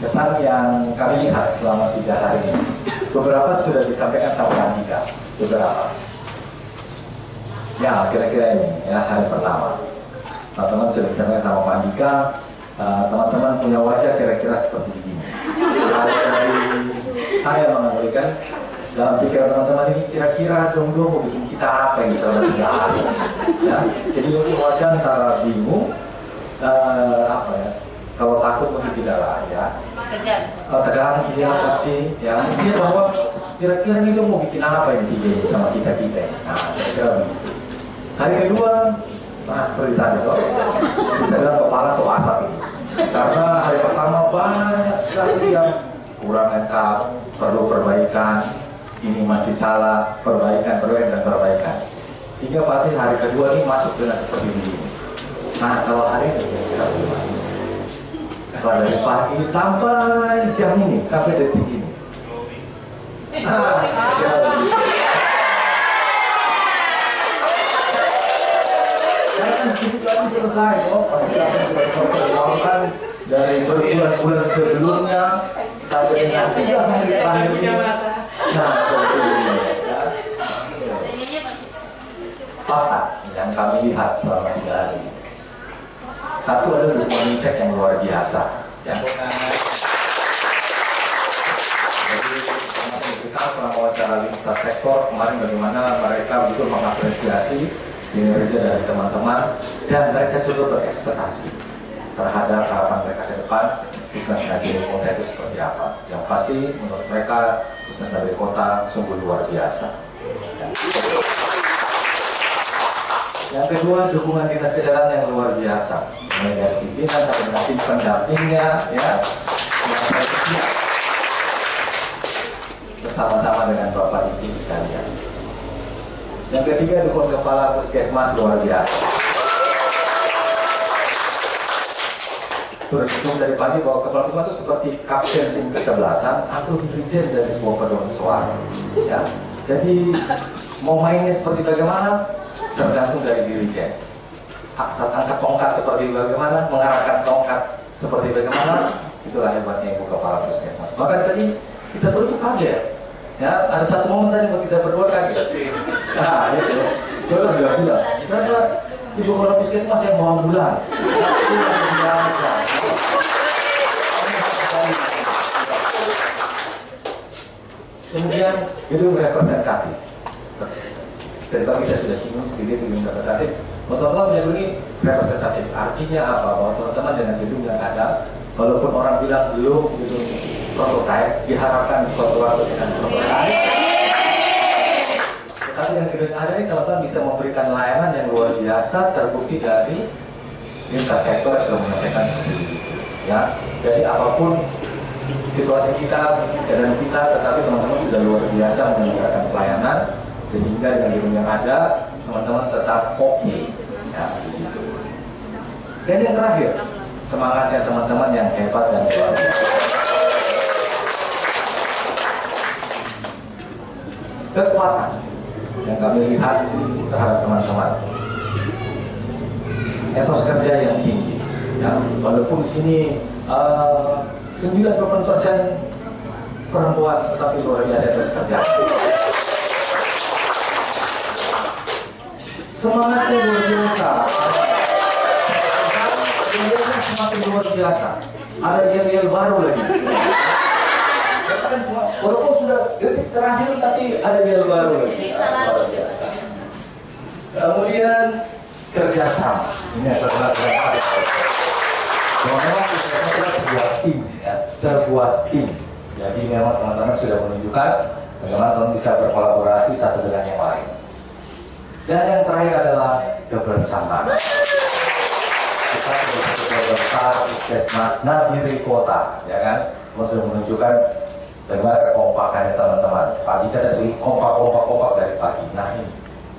Kesan yang kami lihat selama 3 hari ini. Beberapa sudah disampaikan sama Andika, beberapa. Ya, kira-kira ini ya hari pertama. Teman-teman sudah disampaikan sama Pak Andika. Teman-teman punya wajah kira-kira seperti ini. Kalau dari saya mengambilkan dalam pikiran teman-teman ini kira-kira dong mau bikin kita apa yang selama 3 hari. Ya, jadi mungkin wajah antara bingung, apa ya? Kalau takut mungkin tidak lah ya. Tegang dia pasti ya, mungkin bahwa kira-kira ini mau bikin apa yang tiga sama kita. Nah, kira-kira begitu. Hari kedua, nah seperti tadi loh, kita dalam kepala asap ini. Karena hari pertama banyak sekali yang kurang lengkap, perlu perbaikan, ini masih salah, perbaikan, sehingga pasti hari kedua ini masuk dengan seperti ini. Nah, kalau hari ini kita setelah dari pagi sampai jam ini, sampai detik ini. Kan selesai kok, pasti akan dilakukan dari berbulan-bulan sebelumnya sampai dengan 3 hari terakhir ini. Nah, fakta yang kami lihat selama 3 hari. Satu adalah dukungan insek yang luar biasa. Ya. Jadi kita pernah wawancara lintas sektor kemarin bagaimana mereka betul mengapresiasi kinerja dari teman-teman dan mereka juga berekspektasi terhadap harapan mereka ke depan Puskesmas Nagari Kota itu seperti apa. Yang pasti menurut mereka Puskesmas Nagari Kota sungguh luar biasa. Yang kedua, dukungan dinas kesehatan yang luar biasa, mulai dari pimpinan sampai dengan tim pendampingnya, ya, yang siap bersama-sama dengan Bapak Ibu sekalian. Yang ketiga, dukungan kepala puskesmas luar biasa. Sudah dihitung dari pagi bahwa kepala puskesmas itu seperti kapten tim kesebelasan atau dirijen dari sebuah paduan suara. Ya, jadi mau mainnya seperti bagaimana? Tergantung dari dirijen. Angkat tongkat seperti bagaimana, mengarahkan tongkat seperti bagaimana, itulah hebatnya Ibu Kepala Puskesmas. Maka tadi kita berdua kaget, ya ada satu momen tadi buat kita berdua kaget. Nah itu, sudah bilang, ternyata Ibu Kepala Puskesmas yang mau ambulans. Itu yang biasa. Kemudian itu representatif. Dari pagi saya sudah singgung sedikit dengan representatif. Teman-teman menyebut ini representatif. Artinya apa? Bahwa teman-teman dengan gedung yang ada, walaupun orang bilang belum gedung prototipe, diharapkan suatu waktu dengan prototipe. Tetapi yang gedung ada ini teman-teman bisa memberikan layanan yang luar biasa, terbukti dari lintas sektor yang sudah menyampaikan seperti itu. Ya, jadi apapun situasi kita, keadaan kita, tetapi teman-teman sudah luar biasa menyelenggarakan pelayanan. Sehingga dengan gedung yang ada, teman-teman tetap oke. Ya, begitu. Dan yang terakhir, semangatnya teman-teman yang hebat dan luar biasa. Kekuatan yang kami lihat terhadap teman-teman. Etos kerja yang tinggi. Ya, walaupun sini 98% perempuan, tetapi luar biasa etos kerja. Semangatnya luar biasa. Semakin luar biasa. Ada yel-yel baru lagi. Walaupun sudah detik terakhir, tapi ada yel baru lagi. Kemudian kerjasama. Ini adalah kerjasama. Memang kita adalah sebuah tim, ya, sebuah tim. Jadi memang teman-teman sudah menunjukkan bagaimana teman bisa berkolaborasi satu dengan yang lain. Dan yang terakhir adalah kebersamaan. Kita sudah besar Puskesmas Nagari Kota, ya kan? Kita sudah menunjukkan bagaimana kekompakannya teman-teman. Pagi kita sudah kompak dari pagi. Nah ini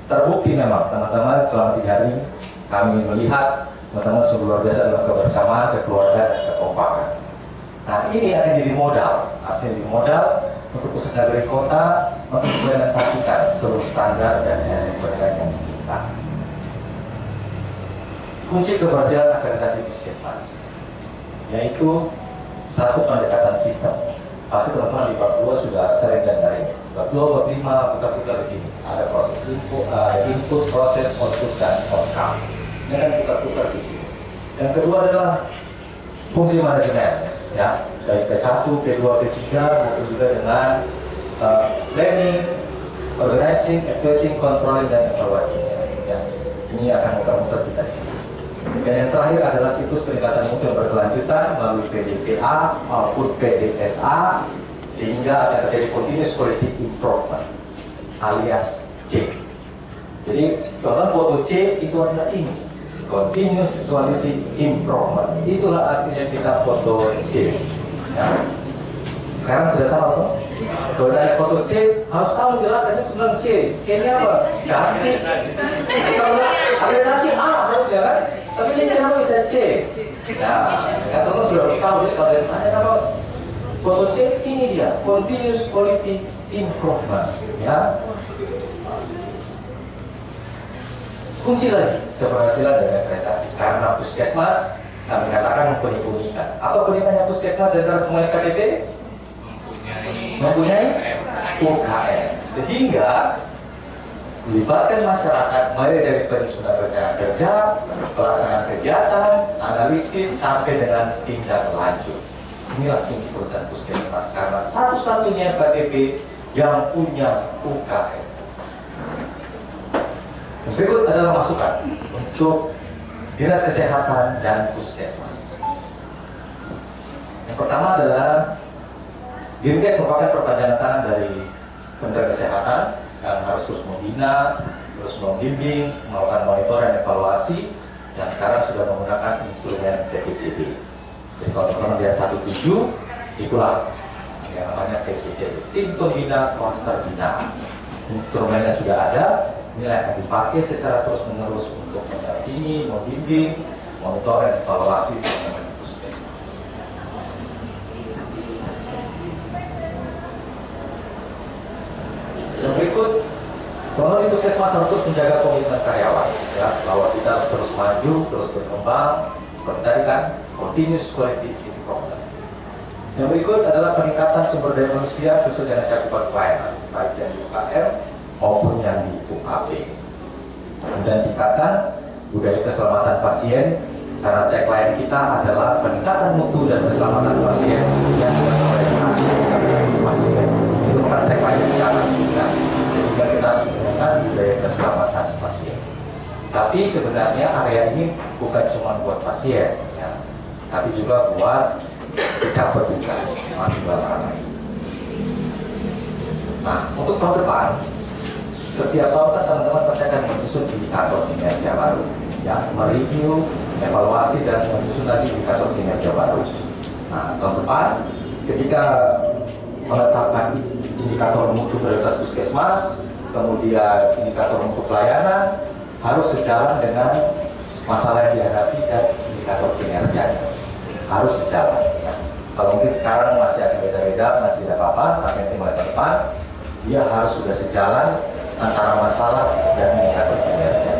terbukti memang teman-teman selama 3 hari kami melihat teman-teman sungguh luar biasa dalam kebersamaan, kekeluargaan, dan kekompakan. Nah ini akan jadi modal, hasil jadi modal untuk Puskesmas Nagari Kota untuk implementasikan seluruh standar dan penilaian yang kita. Kunci keberhasilan akreditasi Puskesmas yaitu satu, pendekatan sistem. Pasti teman-teman di bab 2 sudah sering dengar ini. Bab 2, bab 5 putar-putar di sini. Ada proses input, proses, output, dan outcome. Ini kan putar-putar di sini. Yang kedua adalah fungsi manajemen, ya, baik P1, P2, P3 maupun juga dengan planning, organizing, evaluating, controlling, dan evaluating. Ya. Ini akan muter-muter kita di sini. Dan yang terakhir adalah siklus peningkatan mutu yang berkelanjutan melalui PDCA maupun PDSA sehingga akan terjadi continuous quality improvement alias C. Jadi contoh foto C itu adalah ini, continuous quality improvement. Itulah artinya kita foto C. Ya. Sekarang sudah tahu apa? Kalau dari foto C harus tahu jelasnya sebenarnya C. C-nya apa? Cantik. Kalau ada nasi A harusnya kan? Tapi ini kenapa bisa C? Nah, kan teman sudah harus tahu. Kalau ada tanya apa? Foto C ini dia, continuous quality improvement. Ya. Kunci lagi keberhasilan dari akreditasi karena Puskesmas kami katakan mempunyai keunikan. Apa keunikannya Puskesmas dari semua KTP? Mempunyai UKM, sehingga melibatkan masyarakat mulai dari penyusunan rencana kerja, pelaksanaan kegiatan, analisis sampai dengan tindak lanjut. Inilah fungsi perusahaan Puskesmas karena satu-satunya KTP yang punya UKM. Yang berikut adalah masukan untuk Dinas Kesehatan dan Puskesmas. Yang pertama adalah Dinkes merupakan perpanjangan tangan dari Kementerian Kesehatan yang harus terus membina, terus membimbing, melakukan monitor dan evaluasi yang sekarang sudah menggunakan instrumen TPCB. Jadi kalau teman-teman lihat 17, itulah yang namanya TPCB, Tim Pembina Klaster Binaan. Instrumennya sudah ada, inilah yang akan dipakai secara terus-menerus untuk mendampingi, membimbing, monitor dan evaluasi teman-teman di puskesmas. Yang berikut, teman-teman di puskesmas harus terus menjaga komitmen karyawan, ya, bahwa kita harus terus maju, terus berkembang, seperti tadi kan, continuous quality program. Yang berikut adalah peningkatan sumber daya manusia sesuai dengan cakupan pelayanan, baik yang di UKM maupun yang di UKP. Dan tingkatkan budaya keselamatan pasien, karena tagline kita adalah peningkatan mutu dan keselamatan pasien yang berorientasi pada pasien. Itu bukan tagline sekarang, ya. Juga kita harus menggunakan budaya keselamatan pasien. Tapi sebenarnya area ini bukan cuma buat pasien, ya, tapi juga buat kita petugas mahasiswa. Nah, untuk tahun depan, setiap tahun kan teman-teman pasti akan menyusun indikator kinerja baru, ya, mereview, evaluasi dan menyusun lagi indikator kinerja baru. Nah, tahun depan, ketika menetapkan indikator mutu prioritas puskesmas, kemudian indikator mutu pelayanan, harus sejalan dengan masalah yang dihadapi dan indikator kinerjanya. Harus sejalan. Ya. Kalau mungkin sekarang masih agak beda-beda, masih tidak apa-apa, tapi nanti mulai ke depan, dia harus sudah sejalan antara masalah dan indikator kinerja.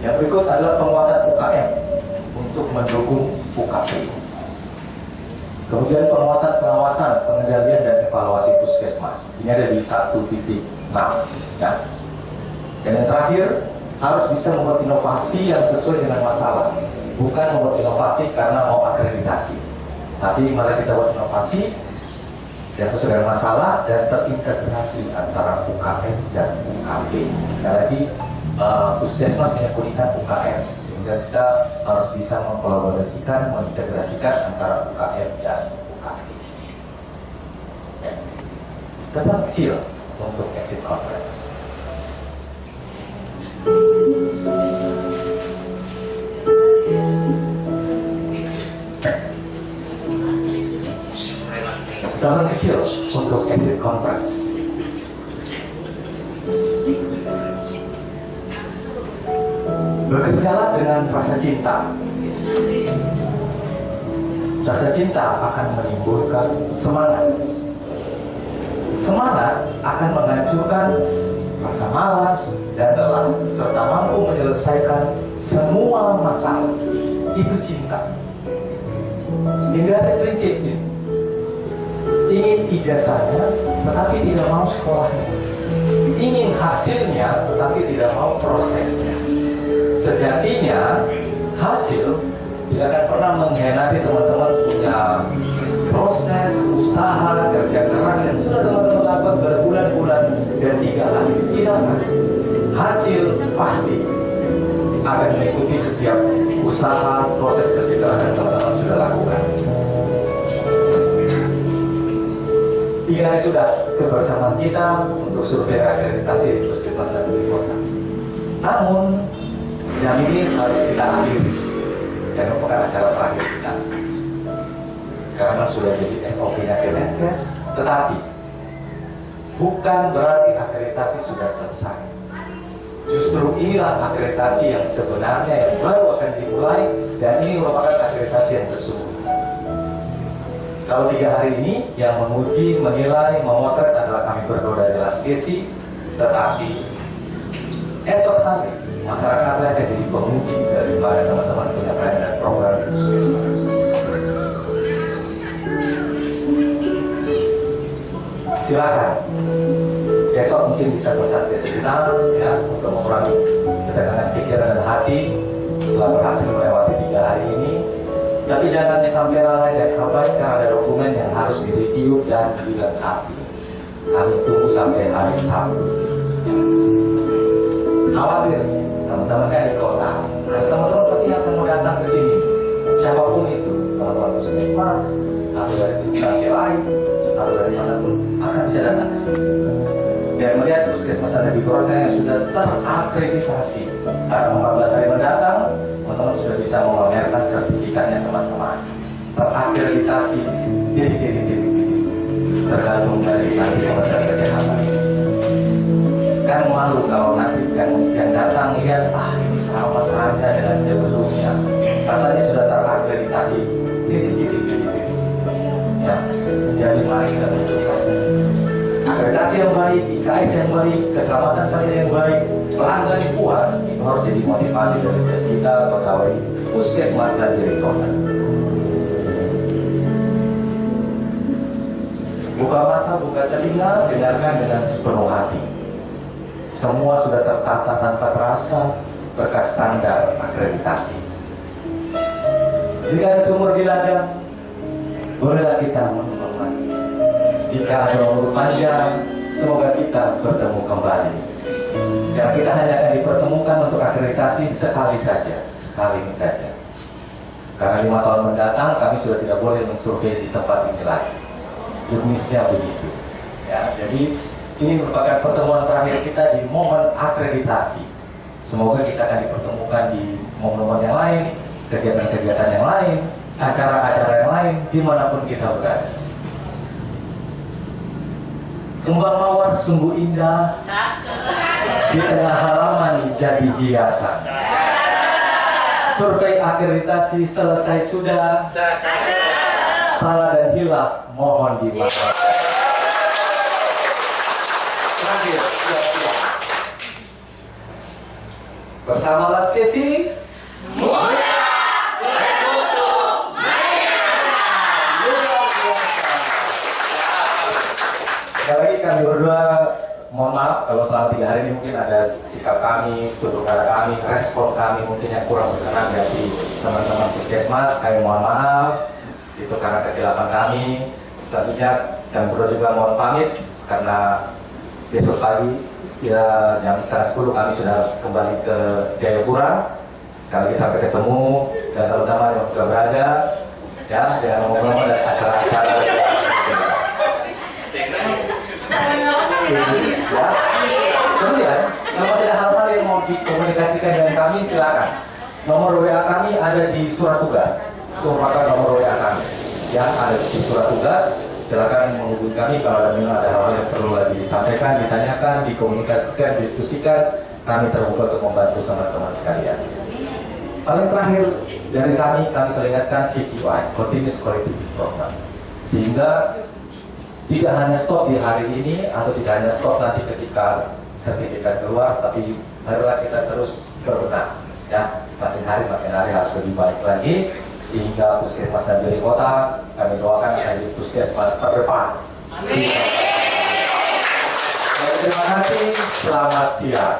Yang berikut adalah penguatan UKM untuk mendukung UKP. Kemudian penguatan pengawasan, pengendalian dan evaluasi puskesmas. Ini ada di 1.6, ya. Dan yang terakhir, harus bisa membuat inovasi yang sesuai dengan masalah. Bukan membuat inovasi karena mau akreditasi, tapi malah kita buat inovasi yang sesuai dengan masalah dan terintegrasi antara UKM dan UKP. Sekali lagi, puskesmas menyempurnakan UKM, sehingga kita harus bisa mengkolaborasikan, mengintegrasikan antara UKM dan UKP. Ya. Tetap kecil untuk exit conference. Contoh kecil untuk exit conference. Bekerjalah dengan rasa cinta. Rasa cinta akan menimbulkan semangat. Semangat akan menghancurkan rasa malas dan lelah, serta mampu menyelesaikan semua masalah. Itu cinta. Ini ada prinsipnya. Ingin ijazahnya, tetapi tidak mau sekolahnya. Ingin hasilnya, tetapi tidak mau prosesnya. Sejatinya, hasil tidak akan pernah mengkhianati teman-teman punya proses, usaha, kerja keras yang sudah teman-teman lakukan berbulan-bulan dan 3 hari. Tidak akan. Hasil pasti akan mengikuti setiap usaha, proses kerja keras yang teman-teman sudah lakukan. 3 hari sudah kebersamaan kita untuk survei akreditasi di puskesmas dan di kota. Namun, jam ini harus kita akhiri dan merupakan acara terakhir kita. Karena sudah jadi SOP-nya Kemenkes, tetapi bukan berarti akreditasi sudah selesai. Justru inilah akreditasi yang sebenarnya yang baru akan dimulai, dan ini merupakan akreditasi yang sesungguhnya. Kalau 3 hari ini yang menguji, menilai, memotret adalah kami berdua dari LASGESI, tetapi esok hari masyarakat akan jadi penguji daripada teman-teman punya dan program di puskesmas. Silakan. Besok mungkin bisa bersatu sejenak, ya, untuk mengurangi ketegangan pikiran dan hati setelah berhasil melewati 3 hari ini. Tapi jangan sampai lalai dan abai karena ada dokumen yang harus direview dan dilengkapi. kami tunggu sampai hari Sabtu. Khawatir teman-teman kan di kota, ada teman-teman pasti akan mau datang ke sini, siapapun itu, teman-teman puskesmas atau dari instansi lain atau dari manapun akan bisa datang ke sini dan melihat puskesmas ada di kota yang sudah terakreditasi. Karena 14 hari mendatang, teman-teman sudah bisa memamerkan sertifikatnya teman-teman. Terakreditasi, tergantung dari Kementerian Kesehatan. Kan malu kalau nanti kan yang datang lihat, ini sama saja dengan sebelumnya. Katanya sudah terakreditasi, ya, jadi mari kita tunjukkan akreditasi yang baik, IKS yang baik, keselamatan pasien yang baik, pelanggan yang puas. Itu harus jadi motivasi dari kita pegawai puskesmas dan direktorat. Buka mata, buka telinga, dengarkan dengan sepenuh hati. Semua sudah tertata tanpa terasa berkat standar akreditasi. Jika ada sumur di ladang, bolehlah kita menumpang lagi. Jika ada umur panjang, semoga kita bertemu kembali. Karena kita hanya akan dipertemukan untuk akreditasi sekali saja. Karena 5 tahun mendatang kami sudah tidak boleh mensurvei di tempat ini lagi. Jenisnya begitu. Ya, jadi ini merupakan pertemuan terakhir kita di momen akreditasi. Semoga kita akan dipertemukan di momen-momen yang lain, kegiatan-kegiatan yang lain, acara-acara yang lain, dimanapun kita berada. Kembang mawar sungguh indah, di tengah halaman jadi hiasan. Survei akreditasi selesai sudah. Salah dan hilaf mohon dimaafkan. Terakhir, bersama Laskesi, mulia bermutu menyenangkan. Sekali lagi kami berdua mohon maaf kalau selama 3 hari ini mungkin ada sikap kami, tutur kata kami, respon kami mungkin yang kurang berkenan dari teman-teman puskesmas. Kami mohon maaf. Itu karena kekeliruan kami. Selanjutnya kami berdua juga mohon pamit karena besok pagi ya jam 10 kami sudah harus kembali ke Jayapura. Sekali lagi sampai ketemu dan terutama yang sudah berada ya dengan ngomong-ngomong dari acara-acara ya. Kemudian kalau masih ada hal-hal yang mau dikomunikasikan dengan kami silakan. Nomor WA kami ada di surat tugas. Itu merupakan nomor WA kami yang ada di surat tugas. Silakan menghubungi kami kalau ada hal-hal yang perlu lagi disampaikan, ditanyakan, dikomunikasikan, diskusikan. Kami terbuka untuk membantu teman-teman sekalian. Paling terakhir dari kami sudah ingatkan CQI, Continuous Quality Program. Sehingga tidak hanya stop di hari ini atau tidak hanya stop nanti ketika sertifikat keluar, tapi marilah kita terus berbenah. Ya, makin hari harus lebih baik lagi. Sehingga puskesmas dan dari kota kami doakan menjadi puskesmas terdepan. Amin. Terima kasih. Selamat siang.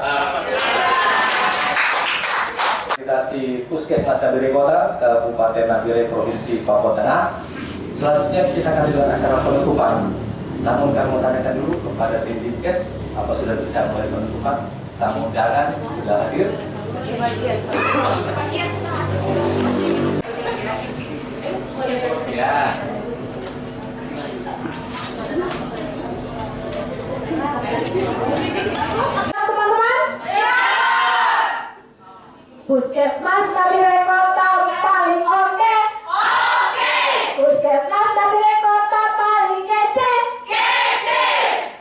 Akreditasi puskesmas dan dari kota Kabupaten Nabire Provinsi Papua Tengah. Selanjutnya kita akan melakukan acara penutupan. Namun kami mau tanyakan dulu kepada tim Dinkes apa sudah bisa mulai penutupan. Tamu undangan sudah hadir. Ya. Teman-teman? Ya. Puskesmas Nabire Kota paling oke. Puskesmas Nabire Kota paling kece.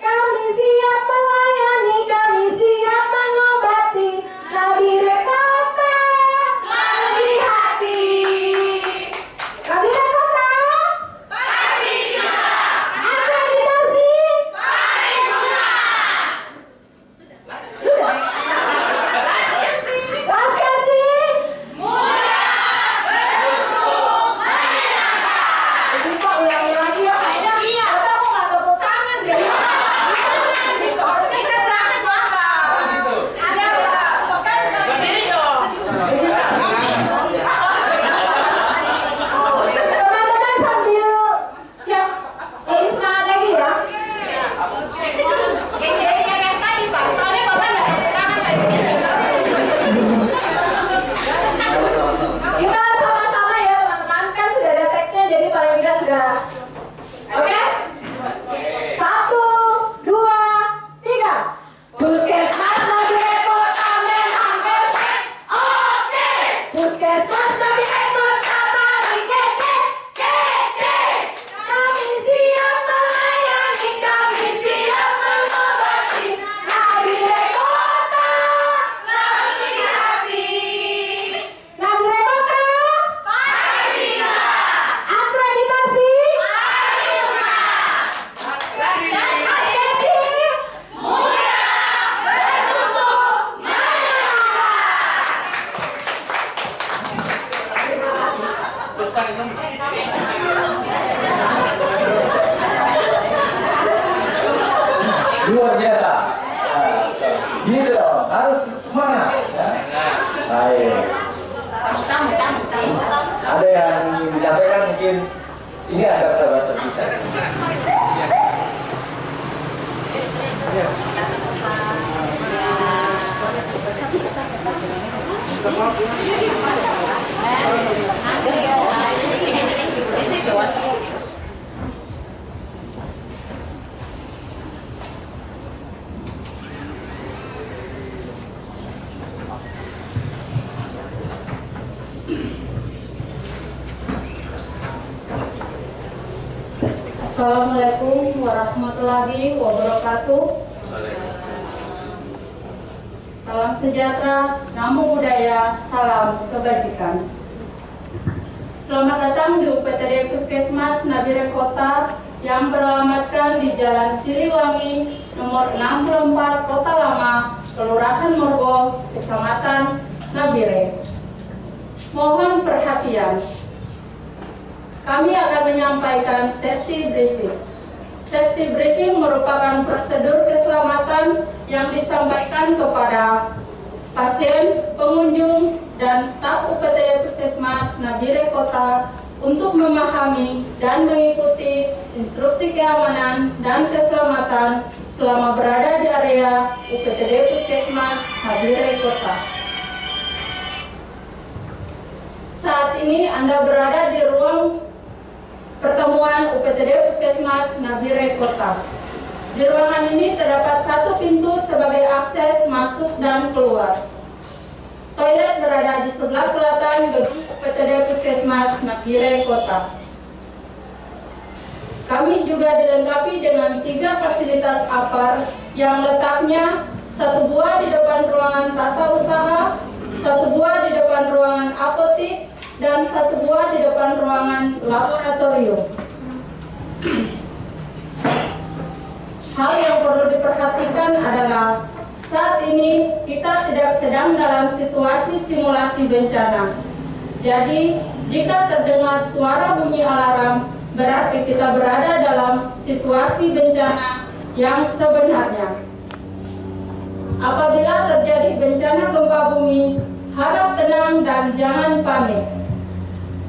Kami siap melayani, kami siap mengobati. Nabire Kota selalu di hati. Nabire Kota Assalamualaikum warahmatullahi wabarakatuh. Salam sejahtera, namo budaya, salam kebajikan. Selamat datang di UPTD Puskesmas Nabire Kota yang beralamatkan di Jalan Siliwangi nomor 64 Kota Lama, Kelurahan Morgo, Kecamatan Nabire. Mohon perhatian. Kami akan menyampaikan safety briefing. Safety briefing merupakan prosedur keselamatan yang disampaikan kepada pasien, pengunjung, dan staf UPTD Puskesmas Nabire Kota untuk memahami dan mengikuti instruksi keamanan dan keselamatan selama berada di area UPTD Puskesmas Nabire Kota. Saat ini Anda berada di ruang pertemuan UPTD Puskesmas Nabire Kota. Di ruangan ini terdapat satu pintu sebagai akses masuk dan keluar. Toilet berada di sebelah selatan gedung UPTD Puskesmas Nabire Kota. Kami juga dilengkapi dengan 3 fasilitas APAR yang letaknya 1 buah di depan ruangan tata usaha, 1 buah di depan ruangan apotik, dan 1 buah di depan ruangan laboratorium. Hal yang perlu diperhatikan adalah saat ini kita tidak sedang dalam situasi simulasi bencana. Jadi, jika terdengar suara bunyi alarm, berarti kita berada dalam situasi bencana yang sebenarnya. Apabila terjadi bencana gempa bumi, harap tenang dan jangan panik.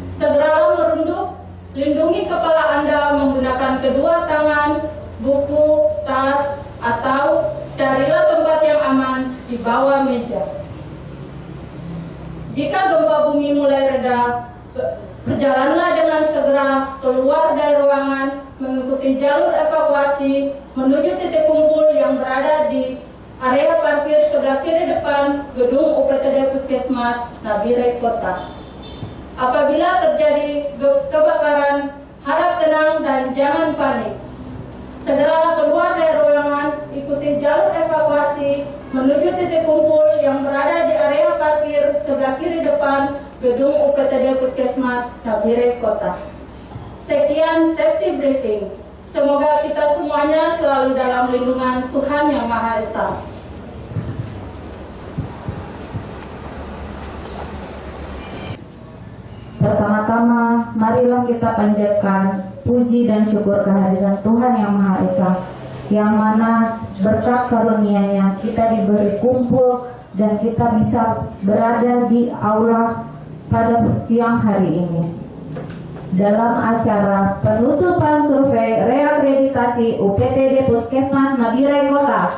Segeralah merunduk, lindungi kepala Anda menggunakan kedua tangan, buku, tas, atau carilah tempat yang aman di bawah meja. Jika gempa bumi mulai reda, berjalanlah dengan segera keluar dari ruangan, mengikuti jalur evakuasi menuju titik kumpul yang berada di area parkir sebelah kiri depan gedung UPTD Puskesmas Nabire Kota. Apabila terjadi kebakaran, harap tenang dan jangan panik. Segeralah keluar dari ruangan, ikuti jalur evakuasi menuju titik kumpul yang berada di area parkir sebelah kiri depan gedung UPTD Puskesmas Nabire Kota. Sekian safety briefing. Semoga kita semuanya selalu dalam lindungan Tuhan Yang Maha Esa. Pertama-tama, marilah kita panjatkan puji dan syukur kehadiran Tuhan Yang Maha Esa, yang mana berkat karunia-Nya kita diberi kumpul dan kita bisa berada di aula pada siang hari ini. Dalam acara penutupan survei reakreditasi UPTD Puskesmas Nabire Kota,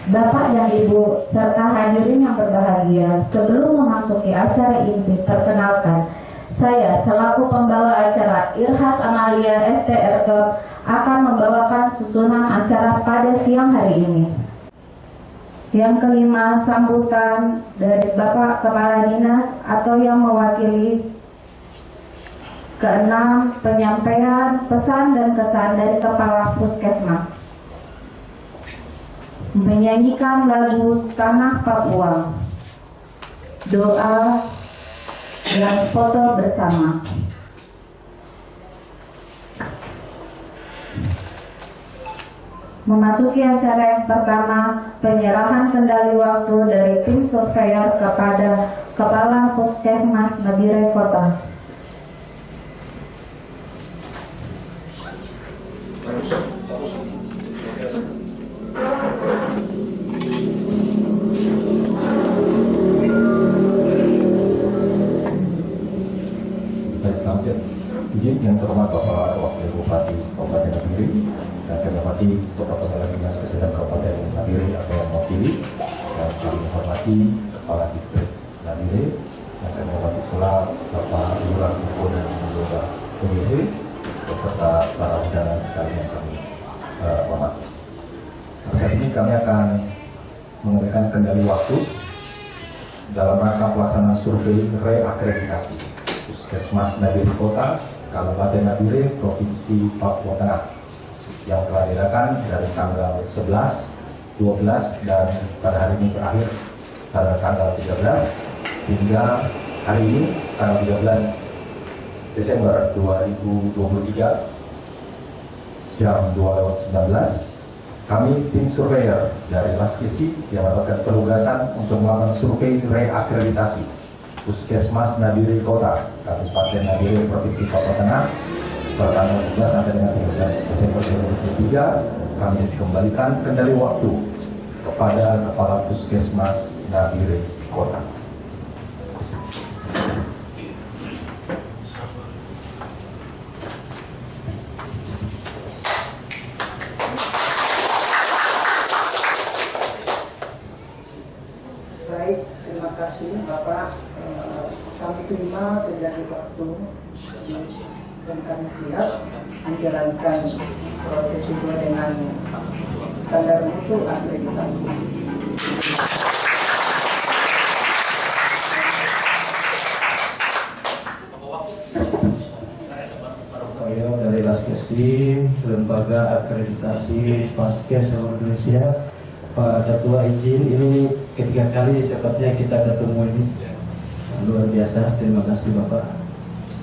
Bapak dan Ibu serta hadirin yang berbahagia, sebelum memasuki acara inti, perkenalkan, saya selaku pembawa acara Irhas Amalia STRK akan membawakan susunan acara pada siang hari ini. Yang kelima, sambutan dari Bapak Kepala Dinas atau yang mewakili. Keenam, penyampaian pesan dan kesan dari Kepala Puskesmas. Menyanyikan lagu Tanah Papua, doa dan foto bersama. Memasuki acara yang pertama, penyerahan sendali waktu dari tim surveyor kepada Kepala Puskesmas Nabire Kota. Izin yang terhormat Bapak Wakil Bupati Kabupaten Nabire, dan kami hormati Kepala Dinas Kesehatan Kabupaten Nabire atau yang mewakili, dan kami hormati Kepala Distrik Nabire, dan kami hormati pula Bapak Lurah Kumpul dan Lurah Nabire, beserta para undangan sekalian kami hormati. Saat ini kami akan menggunakan kendali waktu dalam rangka pelaksanaan survei reakreditasi Puskesmas Nabire Kota, Kabupaten Nabire, Provinsi Papua Tengah yang telah diadakan dari tanggal 11, 12 dan pada hari ini berakhir pada tanggal 13 sehingga hari ini tanggal 13 Desember 2023 jam 2:19 kami tim surveyor dari Laskisi yang mendapatkan penugasan untuk melakukan survei reakreditasi Puskesmas Nabire Kota, Kabupaten Nabire, Provinsi Papua Tengah pada tanggal 11 sampai dengan 13 Desember 2023. Kami kembalikan kendali waktu kepada Kepala Puskesmas Nabire Kota. Baik, terima kasih Bapak. Kami terima kendali waktu dan kami siap menjalankan proses sesuai dengan standar mutu akreditasi. Saya dari Laskesi, Lembaga Akreditasi Paskes Indonesia. Pak Ketua izin, ini ketiga kali sepertinya kita ketemu ini. Luar biasa, terima kasih Bapak.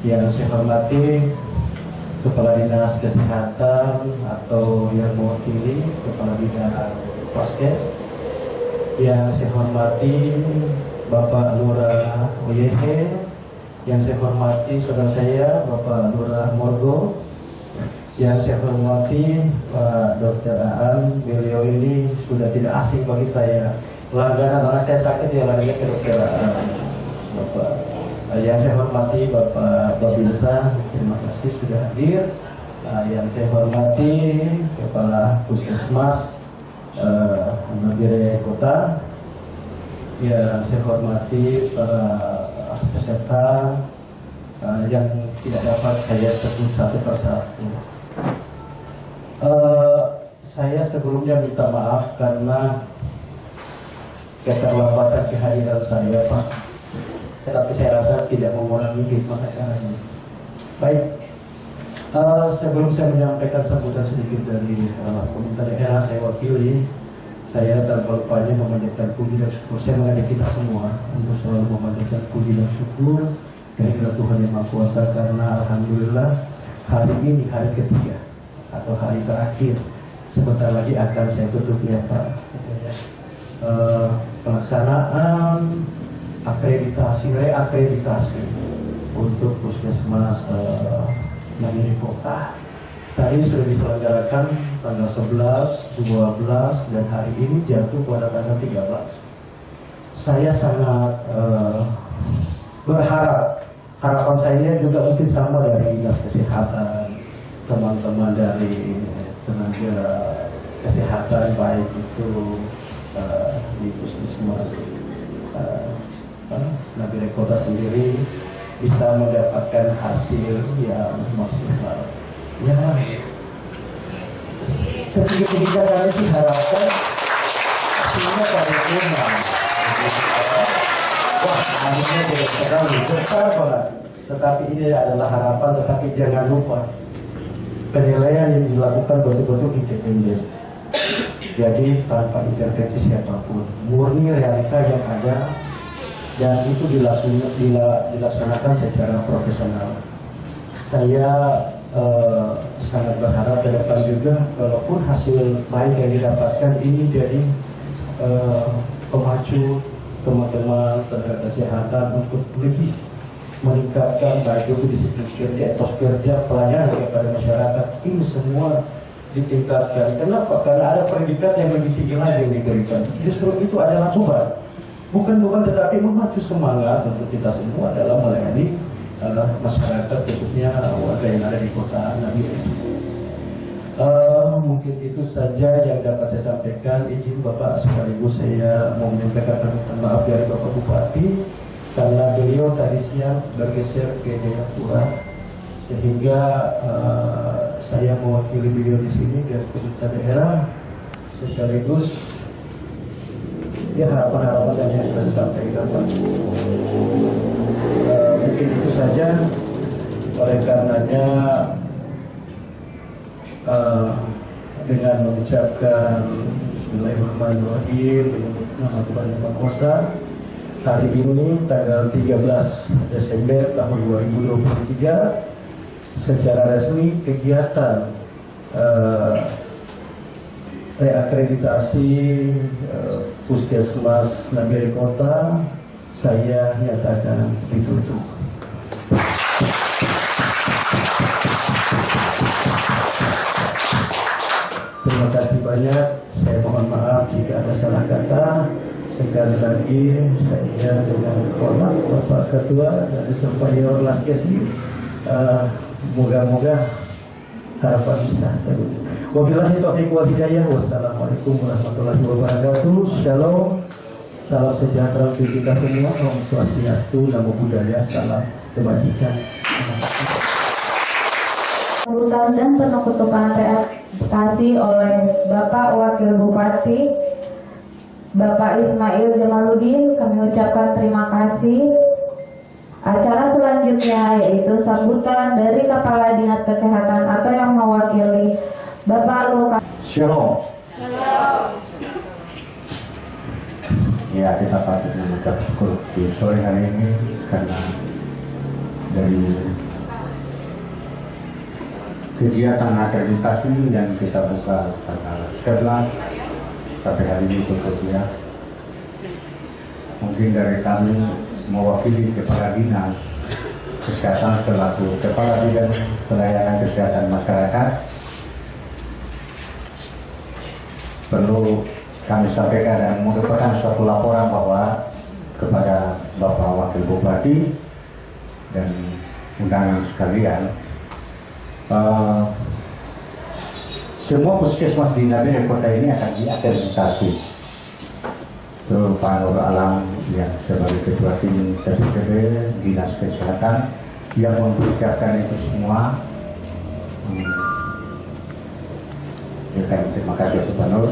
Yang saya hormati Kepala Dinas Kesehatan atau yang mewakili Kepala Dinas Paskes. Yang saya hormati Bapak Lurah Oyehe. Yang saya hormati saudara saya Bapak Lurah Morgo. Yang saya hormati Pak Dr. Aan, beliau ini sudah tidak asing bagi saya. Langganan anak saya sakit ya langganan kedokteran. Bapak, yang saya hormati Bapak Babinsa, terima kasih sudah hadir. Yang saya hormati Kepala Puskesmas Nabire Kota. Yang saya hormati para peserta yang tidak dapat saya sebut satu persatu. Saya sebelumnya minta maaf karena keterlambatan kehadiran saya, Pak. Tetapi saya rasa tidak mengurangi khidmat acara ini. Baik, sebelum saya menyampaikan sambutan sedikit dari pemerintah daerah saya wakili, saya tanpa lupanya memanjatkan puji dan syukur. Saya mengajak kita semua untuk selalu memanjatkan puji dan syukur kehadirat Tuhan Yang Maha Kuasa karena alhamdulillah hari ini hari ketiga atau hari terakhir, sebentar lagi akan saya tutup ya Pak. Pelaksanaan akreditasi, reakreditasi untuk Puskesmas Nabire Kota tadi sudah diselenggarakan tanggal 11, 12 dan hari ini jatuh pada tanggal 13. Saya sangat berharap, harapan saya juga mungkin sama dari Dinas Kesehatan, teman-teman dari tenaga kesehatan baik itu di Puskesmas Nabire Kota sendiri bisa mendapatkan hasil yang maksimal. Ya, sedikit-sedikit kami sih harapkan hasilnya paripurna. Wah, akhirnya tidak sekali besar banget. Tetapi ini adalah harapan, tetapi jangan lupa penilaian yang dilakukan betul-betul independen. Jadi tanpa intervensi siapapun, murni realita yang ada dan itu dilaksanakan secara profesional. Saya sangat berharap ke depan juga, walaupun hasil baik yang didapatkan ini jadi pemacu teman-teman tenaga kesehatan untuk lebih meningkatkan baik itu disiplin kerja, etos kerja, pelayanan kepada masyarakat. Ini semua ditingkatkan. Kenapa? Karena ada predikat yang lebih tinggi lagi yang diberikan. Justru itu adalah beban. Bukan beban tetapi memacu semangat untuk kita semua dalam melayani masyarakat, khususnya warga yang ada di Kota Nabire. mungkin itu saja yang dapat saya sampaikan. Izin Bapak sekaligus saya mau menyampaikan permintaan maaf dari Bapak Bupati karena beliau tadi siang bergeser ke Jayapura, sehingga saya mewakili beliau di sini dan pemerintah daerah sekaligus ya harapan-harapan yang sudah saya sampaikan Pak. Mungkin itu saja. Oleh karenanya dengan mengucapkan Bismillahirrahmanirrahim menyebut nama Tuhan Yang Maha Kuasa, hari ini tanggal 13 Desember tahun 2023 secara resmi kegiatan reakreditasi Puskesmas Nagari Kota saya nyatakan ditutup. Terima kasih banyak. Saya mohon maaf jika ada salah kata. Sekali lagi saya dengan hormat Bapak Ketua dan Superior Laskesi, moga-moga harapan bisa terwujud. Wabillahi taufiq wal hidayah. Wassalamualaikum warahmatullahi wabarakatuh. Shalom. Salam sejahtera untuk kita semua. Om Swastiastu, Namo Buddhaya, salam kebajikan. Sambutan dan penutupan reakreditasi oleh Bapak Wakil Bupati Bapak Ismail Jamaluddin, kami ucapkan terima kasih. Acara selanjutnya yaitu sambutan dari Kepala Dinas Kesehatan atau yang mewakili Bapak Luka. Shalom. Ya, kita patut mengucap syukur di sore hari ini karena dari kegiatan akreditasi yang kita buka tanggal 11 sampai hari ini tutup ya. Mungkin dari kami mewakili Kepala Dinas Kesehatan selaku Kepala Bidang Pelayanan Kesehatan Masyarakat, perlu kami sampaikan dan merupakan suatu laporan bahwa kepada Bapak Wakil Bupati dan undangan sekalian, semua puskesmas di Nagari Kota ini akan diakreditasi. Itu Pak Nur Alam yang sebagai Ketua Tim TPPB Dinas Kesehatan yang mempersiapkan itu semua. Terima kasih Pak Nur.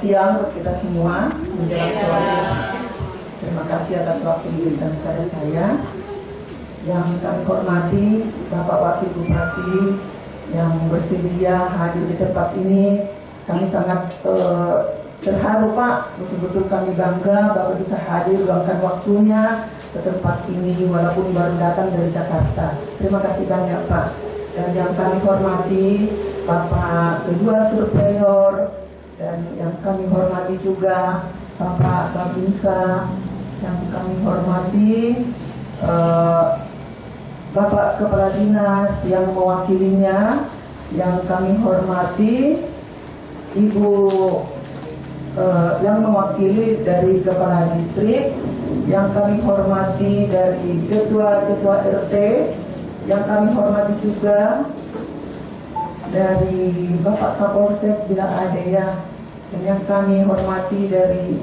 siang untuk kita semua menjelang sore. Terima kasih atas waktu yang diberikan kepada saya. Yang kami hormati Bapak Wakil Bupati yang bersedia hadir di tempat ini. Kami sangat terharu Pak, betul-betul kami bangga Bapak bisa hadir luangkan waktunya ke tempat ini walaupun baru datang dari Jakarta. Terima kasih banyak Pak. Dan yang kami hormati Bapak Kedua Superior dan yang kami hormati juga Bapak Babinsa, yang kami hormati Bapak Kepala Dinas yang mewakilinya, yang kami hormati, Ibu yang mewakili dari Kepala Distrik, yang kami hormati dari Ketua-Ketua RT, yang kami hormati juga dari Bapak Kapolsek bila ada ya, dan yang kami hormati dari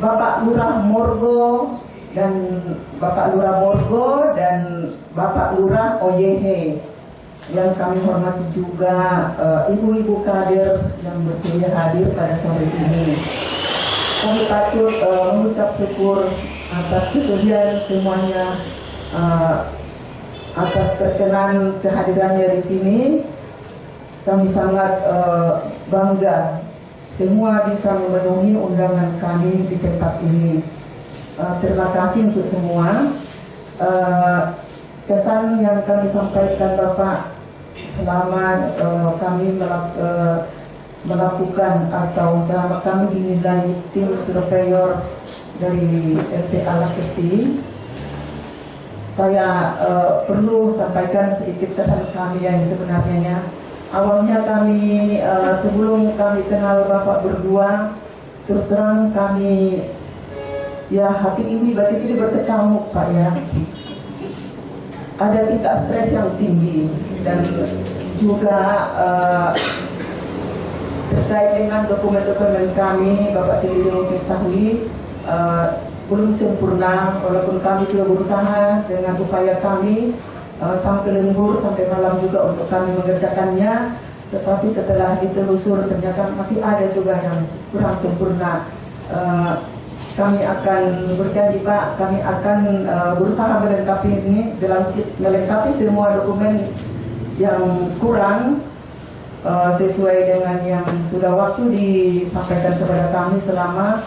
Bapak Lurah Morgo dan Bapak Lurah Morgo dan Bapak Lurah Oyehe, yang kami hormati juga ibu-ibu kader yang bersedia hadir pada sore ini. Kami patut mengucap syukur atas kesediaan semuanya, atas perkenan kehadirannya di sini. Kami sangat bangga semua bisa memenuhi undangan kami di tempat ini. Terima kasih untuk semua. Kesan yang kami sampaikan Bapak selama kami melakukan atau selama kami dinilai tim surveyor dari RT Alakesti, saya perlu sampaikan sedikit kesan kami yang sebenarnya. Awalnya kami sebelum kami kenal Bapak berdua, terus terang kami ya hati ini batin ini berkecamuk Pak ya. Ada tingkat stres yang tinggi dan juga terkait dengan dokumen-dokumen kami, Bapak sendiri mengetahui belum sempurna, walaupun kami sudah berusaha dengan upaya kami sampai lembur, sampai malam juga untuk kami mengerjakannya, tetapi setelah ditelusur ternyata masih ada juga yang kurang sempurna. Kami akan berjanji Pak, kami akan berusaha melengkapi ini, melengkapi semua dokumen yang kurang sesuai dengan yang sudah waktu disampaikan kepada kami selama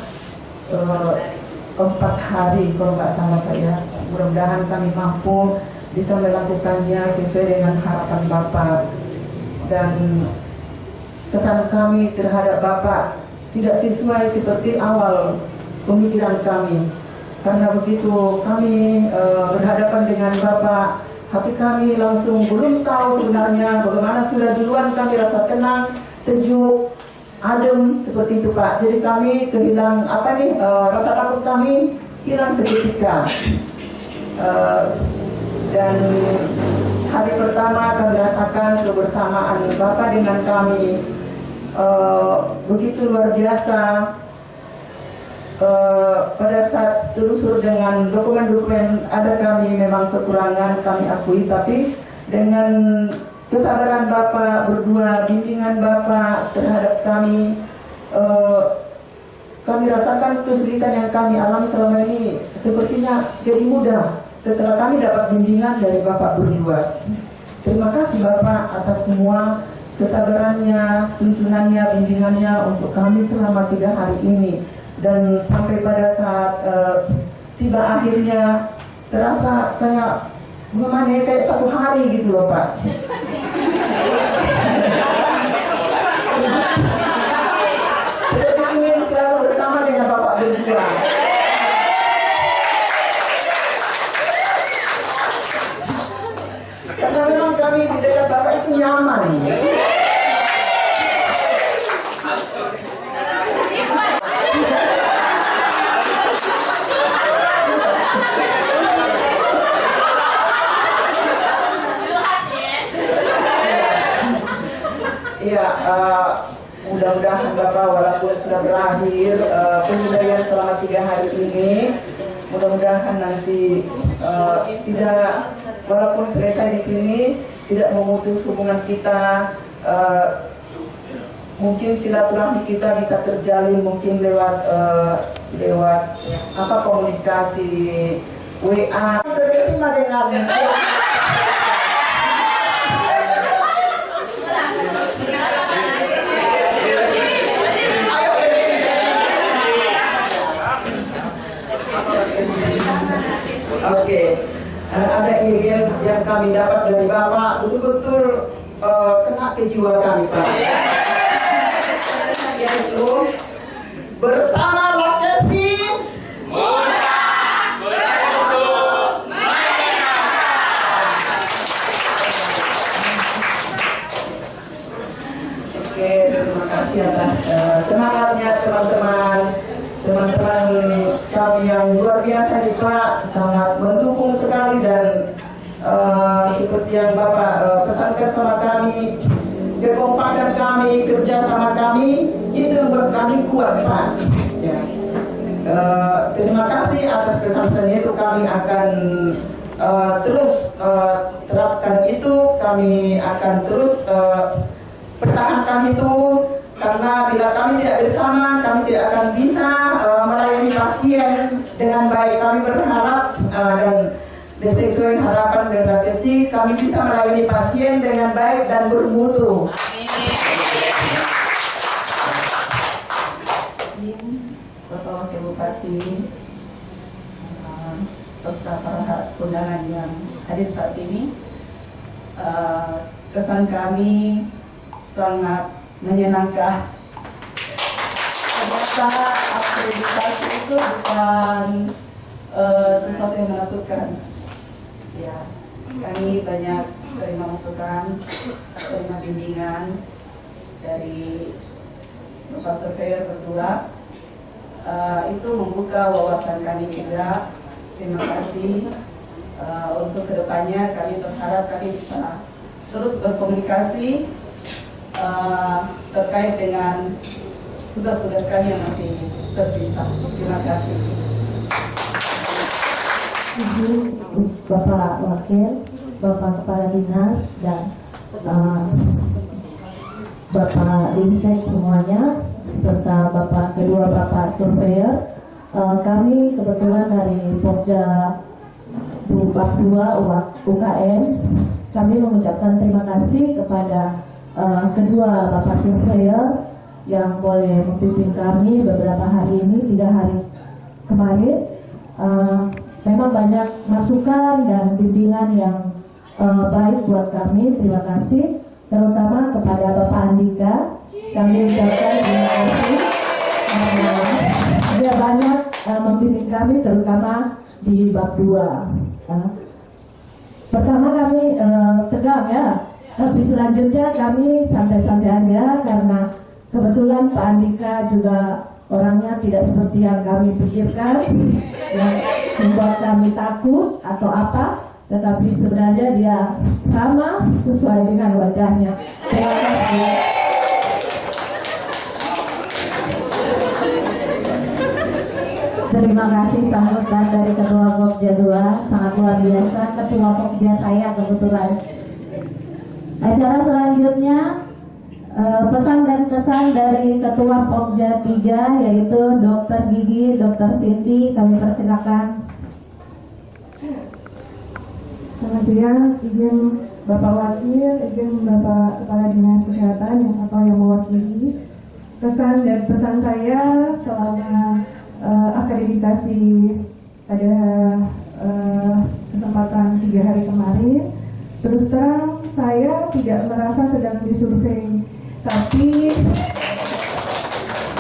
4 hari kalau nggak salah Pak ya. Mudah-mudahan kami mampu bisa melakukannya sesuai dengan harapan Bapak. Dan kesan kami terhadap Bapak tidak sesuai seperti awal pemikiran kami, karena begitu kami berhadapan dengan Bapak, hati kami langsung belum tahu sebenarnya bagaimana, sudah duluan kami rasa tenang, sejuk, adem seperti itu Pak. Jadi kami kehilang rasa takut kami hilang seketika. Dan hari pertama kami rasakan kebersamaan Bapak dengan kami begitu luar biasa. Pada saat telusur dengan dokumen-dokumen ada kami memang kekurangan, kami akui, tapi dengan kesabaran Bapak berdua, bimbingan Bapak terhadap kami, kami rasakan kesulitan yang kami alami selama ini sepertinya jadi mudah setelah kami dapat bimbingan dari Bapak berdua. Terima kasih Bapak atas semua kesabarannya, tuntunannya, bimbingannya untuk kami selama 3 hari ini. Dan sampai pada saat tiba akhirnya, serasa kayak gimana ya, kayak 1 hari gitu loh Pak. Seperti ingin selalu bersama dengan Bapak berdua. Karena memang kami di dekat Bapak itu nyaman. Ya, mudah-mudahan Bapak walaupun sudah berakhir penilaian selama 3 hari ini, mudah-mudahan nanti tidak, walaupun selesai di sini, tidak memutus hubungan kita. Mungkin silaturahmi kita bisa terjalin mungkin lewat komunikasi WA. Terkesima dengan Oke, ada email yang kami dapat dari Bapak betul-betul kena ke jiwa kami Pak. Yaitu bersama Lakesti mudah beruntung. kasih atas semangatnya teman-teman kami yang luar biasa nih Pak, sangat mendukung sekali dan seperti yang Bapak pesankan sama kami, kekompakan kami, kerja sama kami, itu membuat kami kuat Pak. Ya. Terima kasih atas pesan-pesan itu, kami akan terus terapkan itu, kami akan terus pertahankan itu, karena bila kami tidak bersama, kami tidak akan bisa melayani pasien dengan baik. Kami berharap dan sesuai harapan dan refleksi, kami bisa melayani pasien dengan baik dan bermutu. Bapak Wakil Bupati, serta para undangan yang hadir saat ini, kesan kami sangat menyenangkan. Ternyata akreditasi itu bukan sesuatu yang menakutkan. Ya, kami banyak terima masukan, terima bimbingan dari Bapak Surveyor berdua. Itu membuka wawasan kami juga. Terima kasih. Untuk kedepannya kami berharap kami bisa terus berkomunikasi terkait dengan tugas-tugas kami yang masih tersisa. Terima kasih. Ibu, Bapak Wakil, Bapak Kepala Dinas, dan Bapak Dinsek semuanya, serta kedua Bapak Surveyor. Kami kebetulan dari Pokja Bab 2 UKM, kami mengucapkan terima kasih kepada kedua Bapak Surveyor yang boleh membimbing kami beberapa hari ini, 3 hari kemarin. Memang banyak masukan dan bimbingan yang baik buat kami. Terima kasih, terutama kepada Bapak Andika. Kami ucapkan terima kasih. Dia banyak membimbing kami, terutama di bab 2. Pertama kami tegang ya, tapi selanjutnya kami santai-santai aja karena kebetulan Pak Andika juga orangnya tidak seperti yang kami pikirkan, yang membuat kami takut atau apa, tetapi sebenarnya dia ramah sesuai dengan wajahnya. Terima kasih. Terima kasih sambutan dari Ketua Pokja 2, sangat luar biasa. Ketua Pokja saya kebetulan. Acara selanjutnya pesan dan kesan dari Ketua Pokja 3, yaitu Dr. Gigi, Dr. Cindy, kami persilakan. Selamat siang, izin Bapak Wakil, izin Bapak Kepala Dinas Kesehatan yang mewakili. Kesan dan pesan saya selama akreditasi pada kesempatan 3 hari kemarin, terus terang saya tidak merasa sedang disurvei, tapi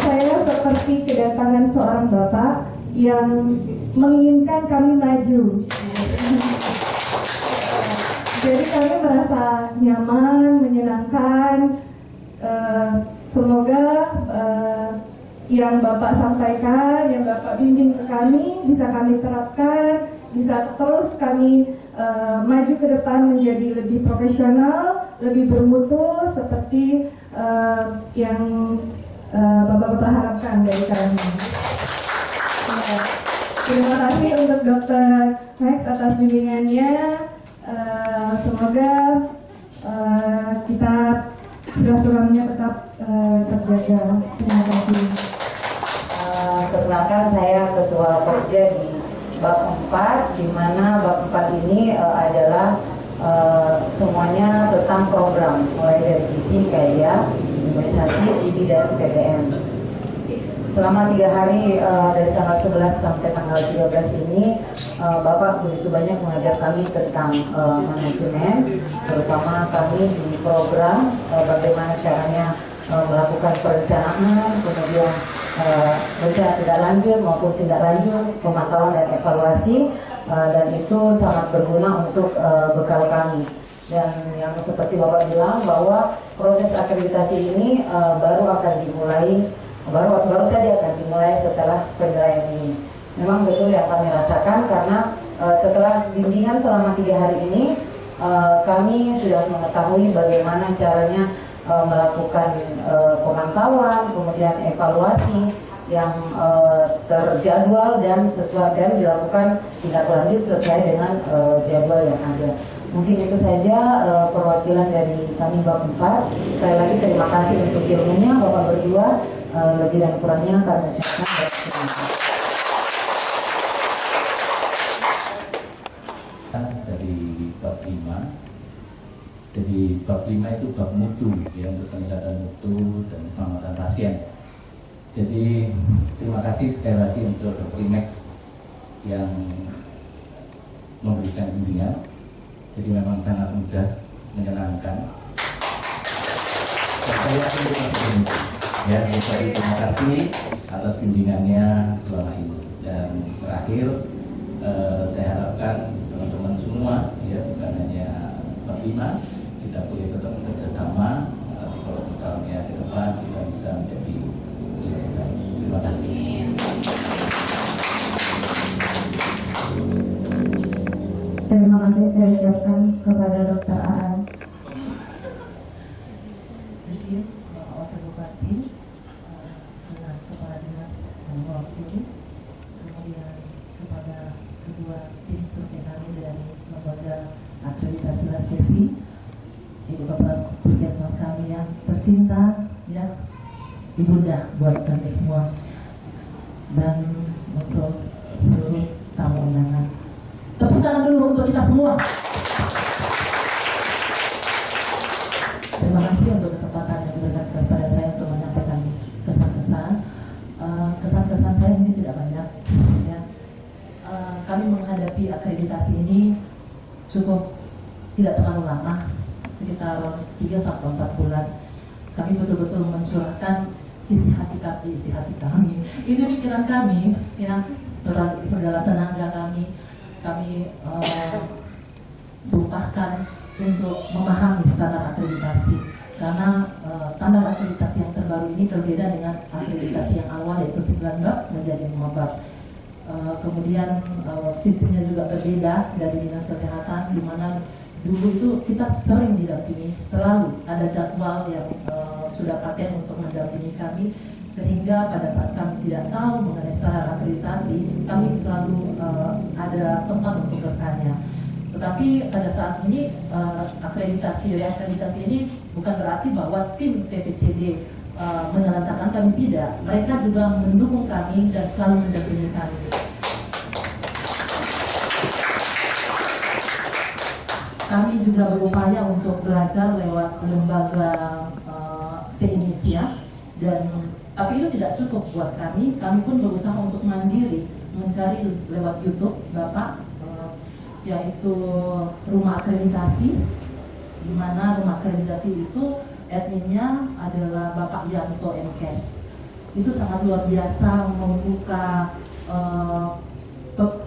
saya seperti kedatangan seorang bapak yang menginginkan kami maju. Jadi kami merasa nyaman, menyenangkan. Semoga yang Bapak sampaikan, yang Bapak bimbing ke kami, bisa kami terapkan, bisa terus kami maju ke depan menjadi lebih profesional, lebih bermutu seperti yang Bapak-Bapak harapkan dari kami. Terima kasih untuk Dr. Max atas bimbingannya. Semoga kita silaturahminya tetap terjaga. Terima kasih. Perkenalkan, saya Ketua Pokja di bab 4, di mana bab 4 ini adalah semuanya tentang program, mulai dari gizi, karya, imunisasi, IBI, dan PDM. Selama 3 hari dari tanggal 11 sampai tanggal 13 ini, Bapak begitu banyak mengajar kami tentang manajemen, terutama kami di program bagaimana caranya melakukan perencanaan, kemudian rencana tidak lanjut maupun tindak lanjut, pemantauan dan evaluasi, dan itu sangat berguna untuk bekal kami. Dan yang seperti Bapak bilang bahwa proses akreditasi ini baru saja akan dimulai setelah penilaian ini. Memang betul yang kami rasakan karena setelah bimbingan selama 3 hari ini kami sudah mengetahui bagaimana caranya melakukan pemantauan, kemudian evaluasi yang terjadwal dan dilakukan tindak lanjut sesuai dengan jadwal yang ada. Mungkin itu saja perwakilan dari kami Bab 4. Sekali lagi terima kasih untuk ilmunya Bapak berdua. Lebih dan kurangnya kami ucapkan terima kasih. Dari bab 5. Jadi bab 5 itu bab mutu, yang untuk peningkatan mutu dan keselamatan pasien. Jadi terima kasih sekali lagi untuk Dr. Max yang memberikan bimbingan. Jadi memang sangat mudah, menyenangkan. Saya yakin ya, terima kasih atas bimbingannya selama ini. Dan terakhir saya harapkan teman-teman semua, ya bukan hanya Bab 5, kita boleh tetap bekerja sama. Kalau misalnya ke depan kita bisa menjadi lebih baik. Terima kasih. Terima kasih saya ucapkan kepada Dr. Aan. Izin Bapak Wakil Bupati dengan Kepala Dinas dan Mewakili, kemudian kepada kedua tim survei kami dari lembaga akreditasi Laskesi, Ibu Kepala Puskesmas kami yang tercinta, ya ibunda buat kami semua, dan untuk seluruh tamu undangan. Tepuk tangan dulu untuk kita semua. Terima kasih untuk kesempatan yang diberikan kepada saya untuk menyampaikan kesan-kesan. Kesan-kesan saya ini tidak banyak. Ya. Kami menghadapi akreditasi ini cukup tidak terlalu lama, sekitar 3-4 bulan. Kami betul-betul mencurahkan isi hati kami, isi pikiran kami, ya, segala tenaga kami tumpahkan untuk memahami standar akreditasi, karena standar akreditasi yang terbaru ini berbeda dengan akreditasi yang awal, yaitu 9 bab menjadi 5 bab. Kemudian sistemnya juga berbeda dari Dinas Kesehatan, di mana dulu itu kita sering didampingi, selalu ada jadwal yang sudah paten untuk mendampingi kami, sehingga pada saat kami tidak tahu mengenai standar akreditasi, kami selalu ada tempat untuk bertanya. Tetapi pada saat ini reakreditasi ini bukan berarti bahwa tim TPCD menelantarkan kami, tidak. Mereka juga mendukung kami dan selalu mendampingi kami. Kami juga berupaya untuk belajar lewat lembaga se-Indonesia, dan tapi itu tidak cukup buat kami. Kami pun berusaha untuk mandiri, mencari lewat YouTube Bapak, yaitu Rumah Akreditasi, di mana Rumah Akreditasi itu adminnya adalah Bapak Yanto MKes. Itu sangat luar biasa membuka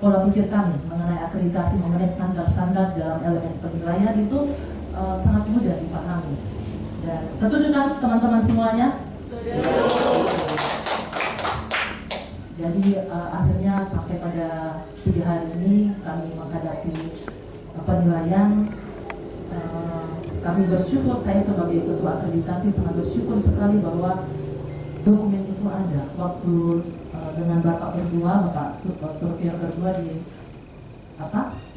pola pikir kami mengenai akreditasi, mengenai standar-standar dalam elemen penilaian itu sangat mudah dipahami. Dan setuju kan teman-teman semuanya? Jadi akhirnya sampai pada 3 hari ini kami menghadapi penilaian. Kami bersyukur, saya sebagai ketua akreditasi sangat bersyukur sekali bahwa dokumen itu ada. Waktu dengan Bapak berdua, Bapak surveyor berdua di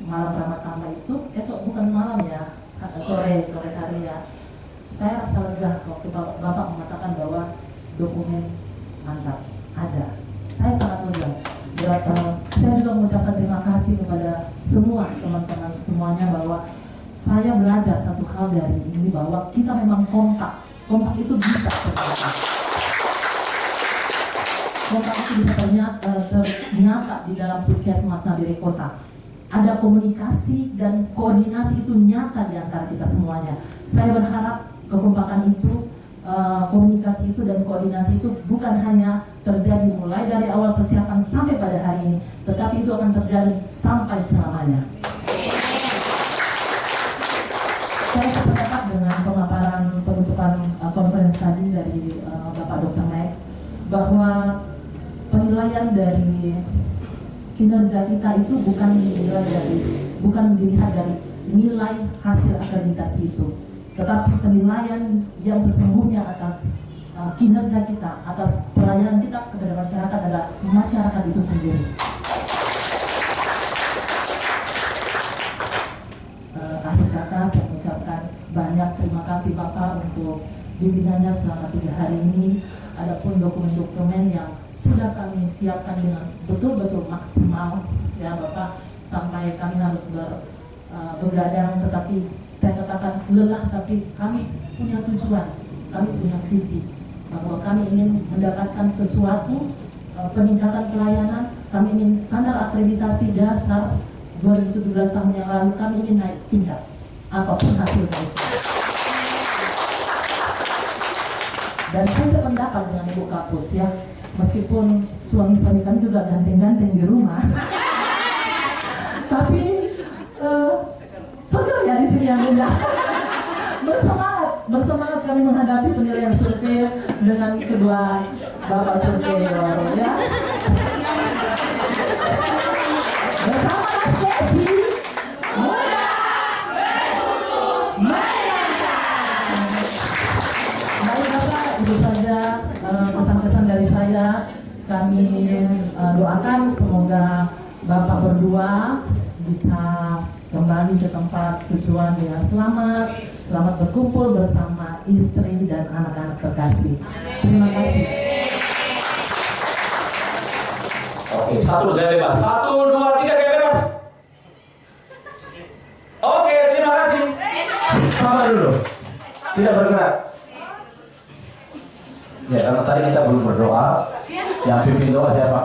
malam Ramadhan itu, bukan malam ya, sore hari ya. Saya rasa lega waktu Bapak mengatakan bahwa dokumen mantap, ada. Saya sangat lega. Saya juga mengucapkan terima kasih kepada semua teman-teman semuanya, bahwa saya belajar satu hal dari ini, bahwa kita memang kompak. Kompak itu bisa ternyata. Kompak itu bisa ternyata di dalam Puskesmas Nabire Kota. Ada komunikasi dan koordinasi itu nyata di antara kita semuanya. Saya berharap kekompakan itu, komunikasi itu dan koordinasi itu bukan hanya terjadi mulai dari awal persiapan sampai pada hari ini, tetapi itu akan terjadi sampai selamanya. tadi dari Bapak Dr. Max, bahwa penilaian dari kinerja kita itu bukan dilihat dari nilai hasil akreditasi itu, tetapi penilaian yang sesungguhnya atas kinerja kita, atas pelayanan kita kepada masyarakat adalah masyarakat itu sendiri. Akhir kata saya ucapkan banyak terima kasih Bapak untuk bimbingannya selama 3 hari ini. Adapun dokumen-dokumen yang sudah kami siapkan dengan betul-betul maksimal, ya Bapak, sampai kami harus begadang, tetapi saya katakan lelah, tapi kami punya tujuan, kami punya visi bahwa kami ingin mendapatkan sesuatu, peningkatan pelayanan. Kami ingin standar akreditasi dasar 2017 tahun yang lalu, kami ingin naik tingkat apapun hasilnya itu. Dan saya sependapat dengan Ibu Kapus, ya, meskipun suami-suami kami juga ganteng-ganteng di rumah, tapi segar ya di sini yang muda. Bersemangat kami menghadapi penilaian survei dengan kedua Bapak surveyor, ya. Bersama Sesi, muda, bertumbuh, menyenangkan. Baik Bapak, itu saja pesan-pesan dari saya. Kami doakan semoga Bapak berdua bisa kembali ke tempat tujuan dengan selamat berkumpul bersama istri dan anak-anak terkasih. Terima kasih. Oke, 1 gaya bebas. 1, 2, 3 gaya bebas. Oke, terima kasih. Sabar dulu. Tidak bergerak. Ya, karena tadi kita belum berdoa. Yang pimpin doa siapa?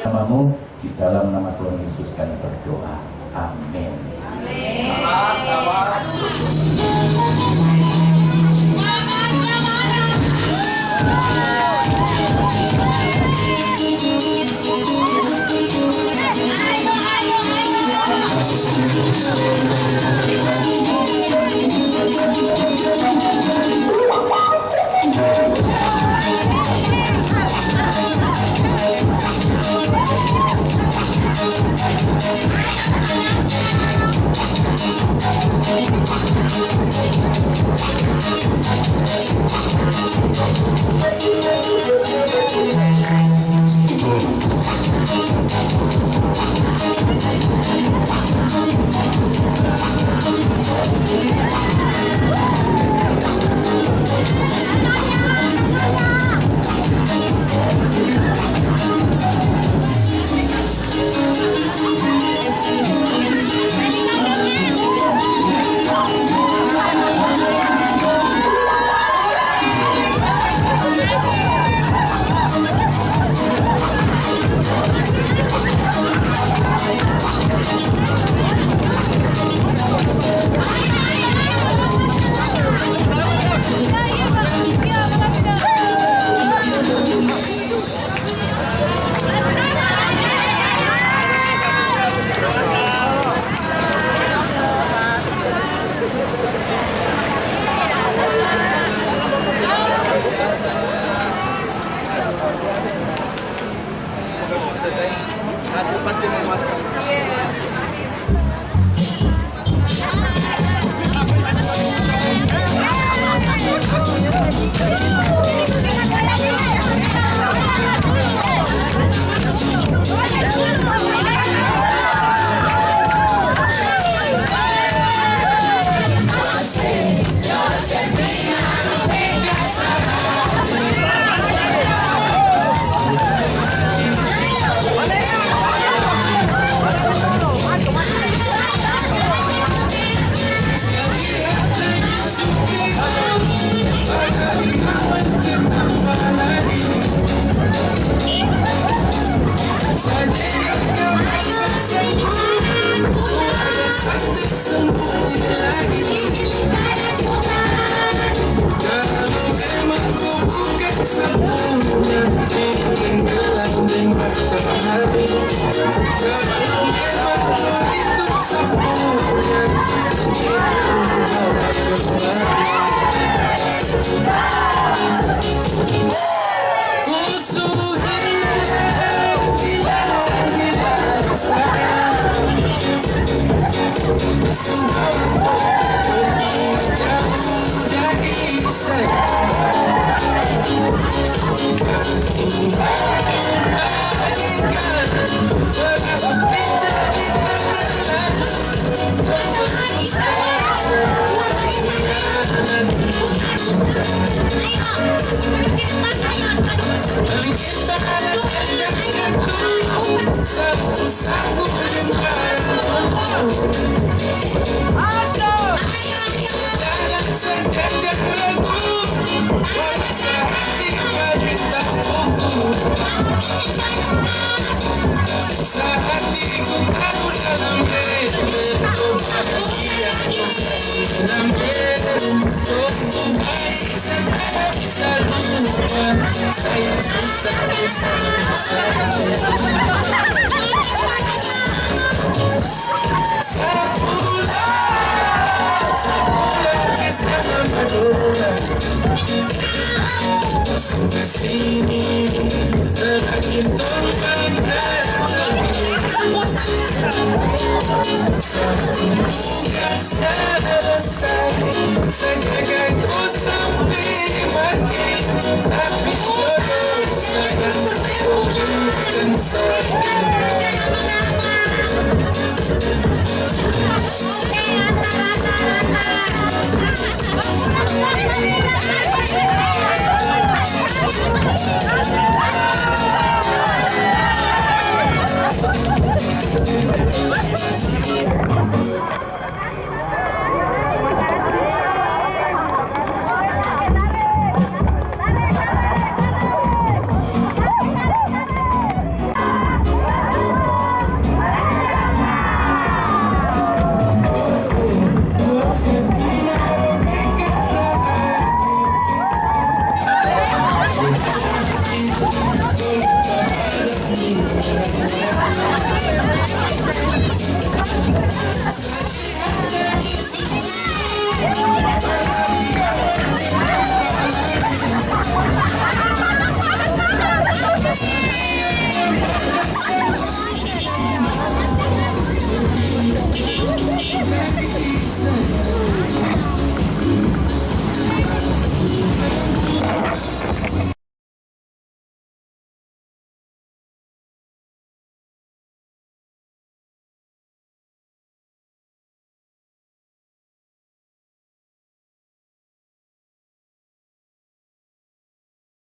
Namamu, di dalam nama Tuhan Yesus kami berdoa. Amin. Amin. Sampai sini terakhir semoga selesai segala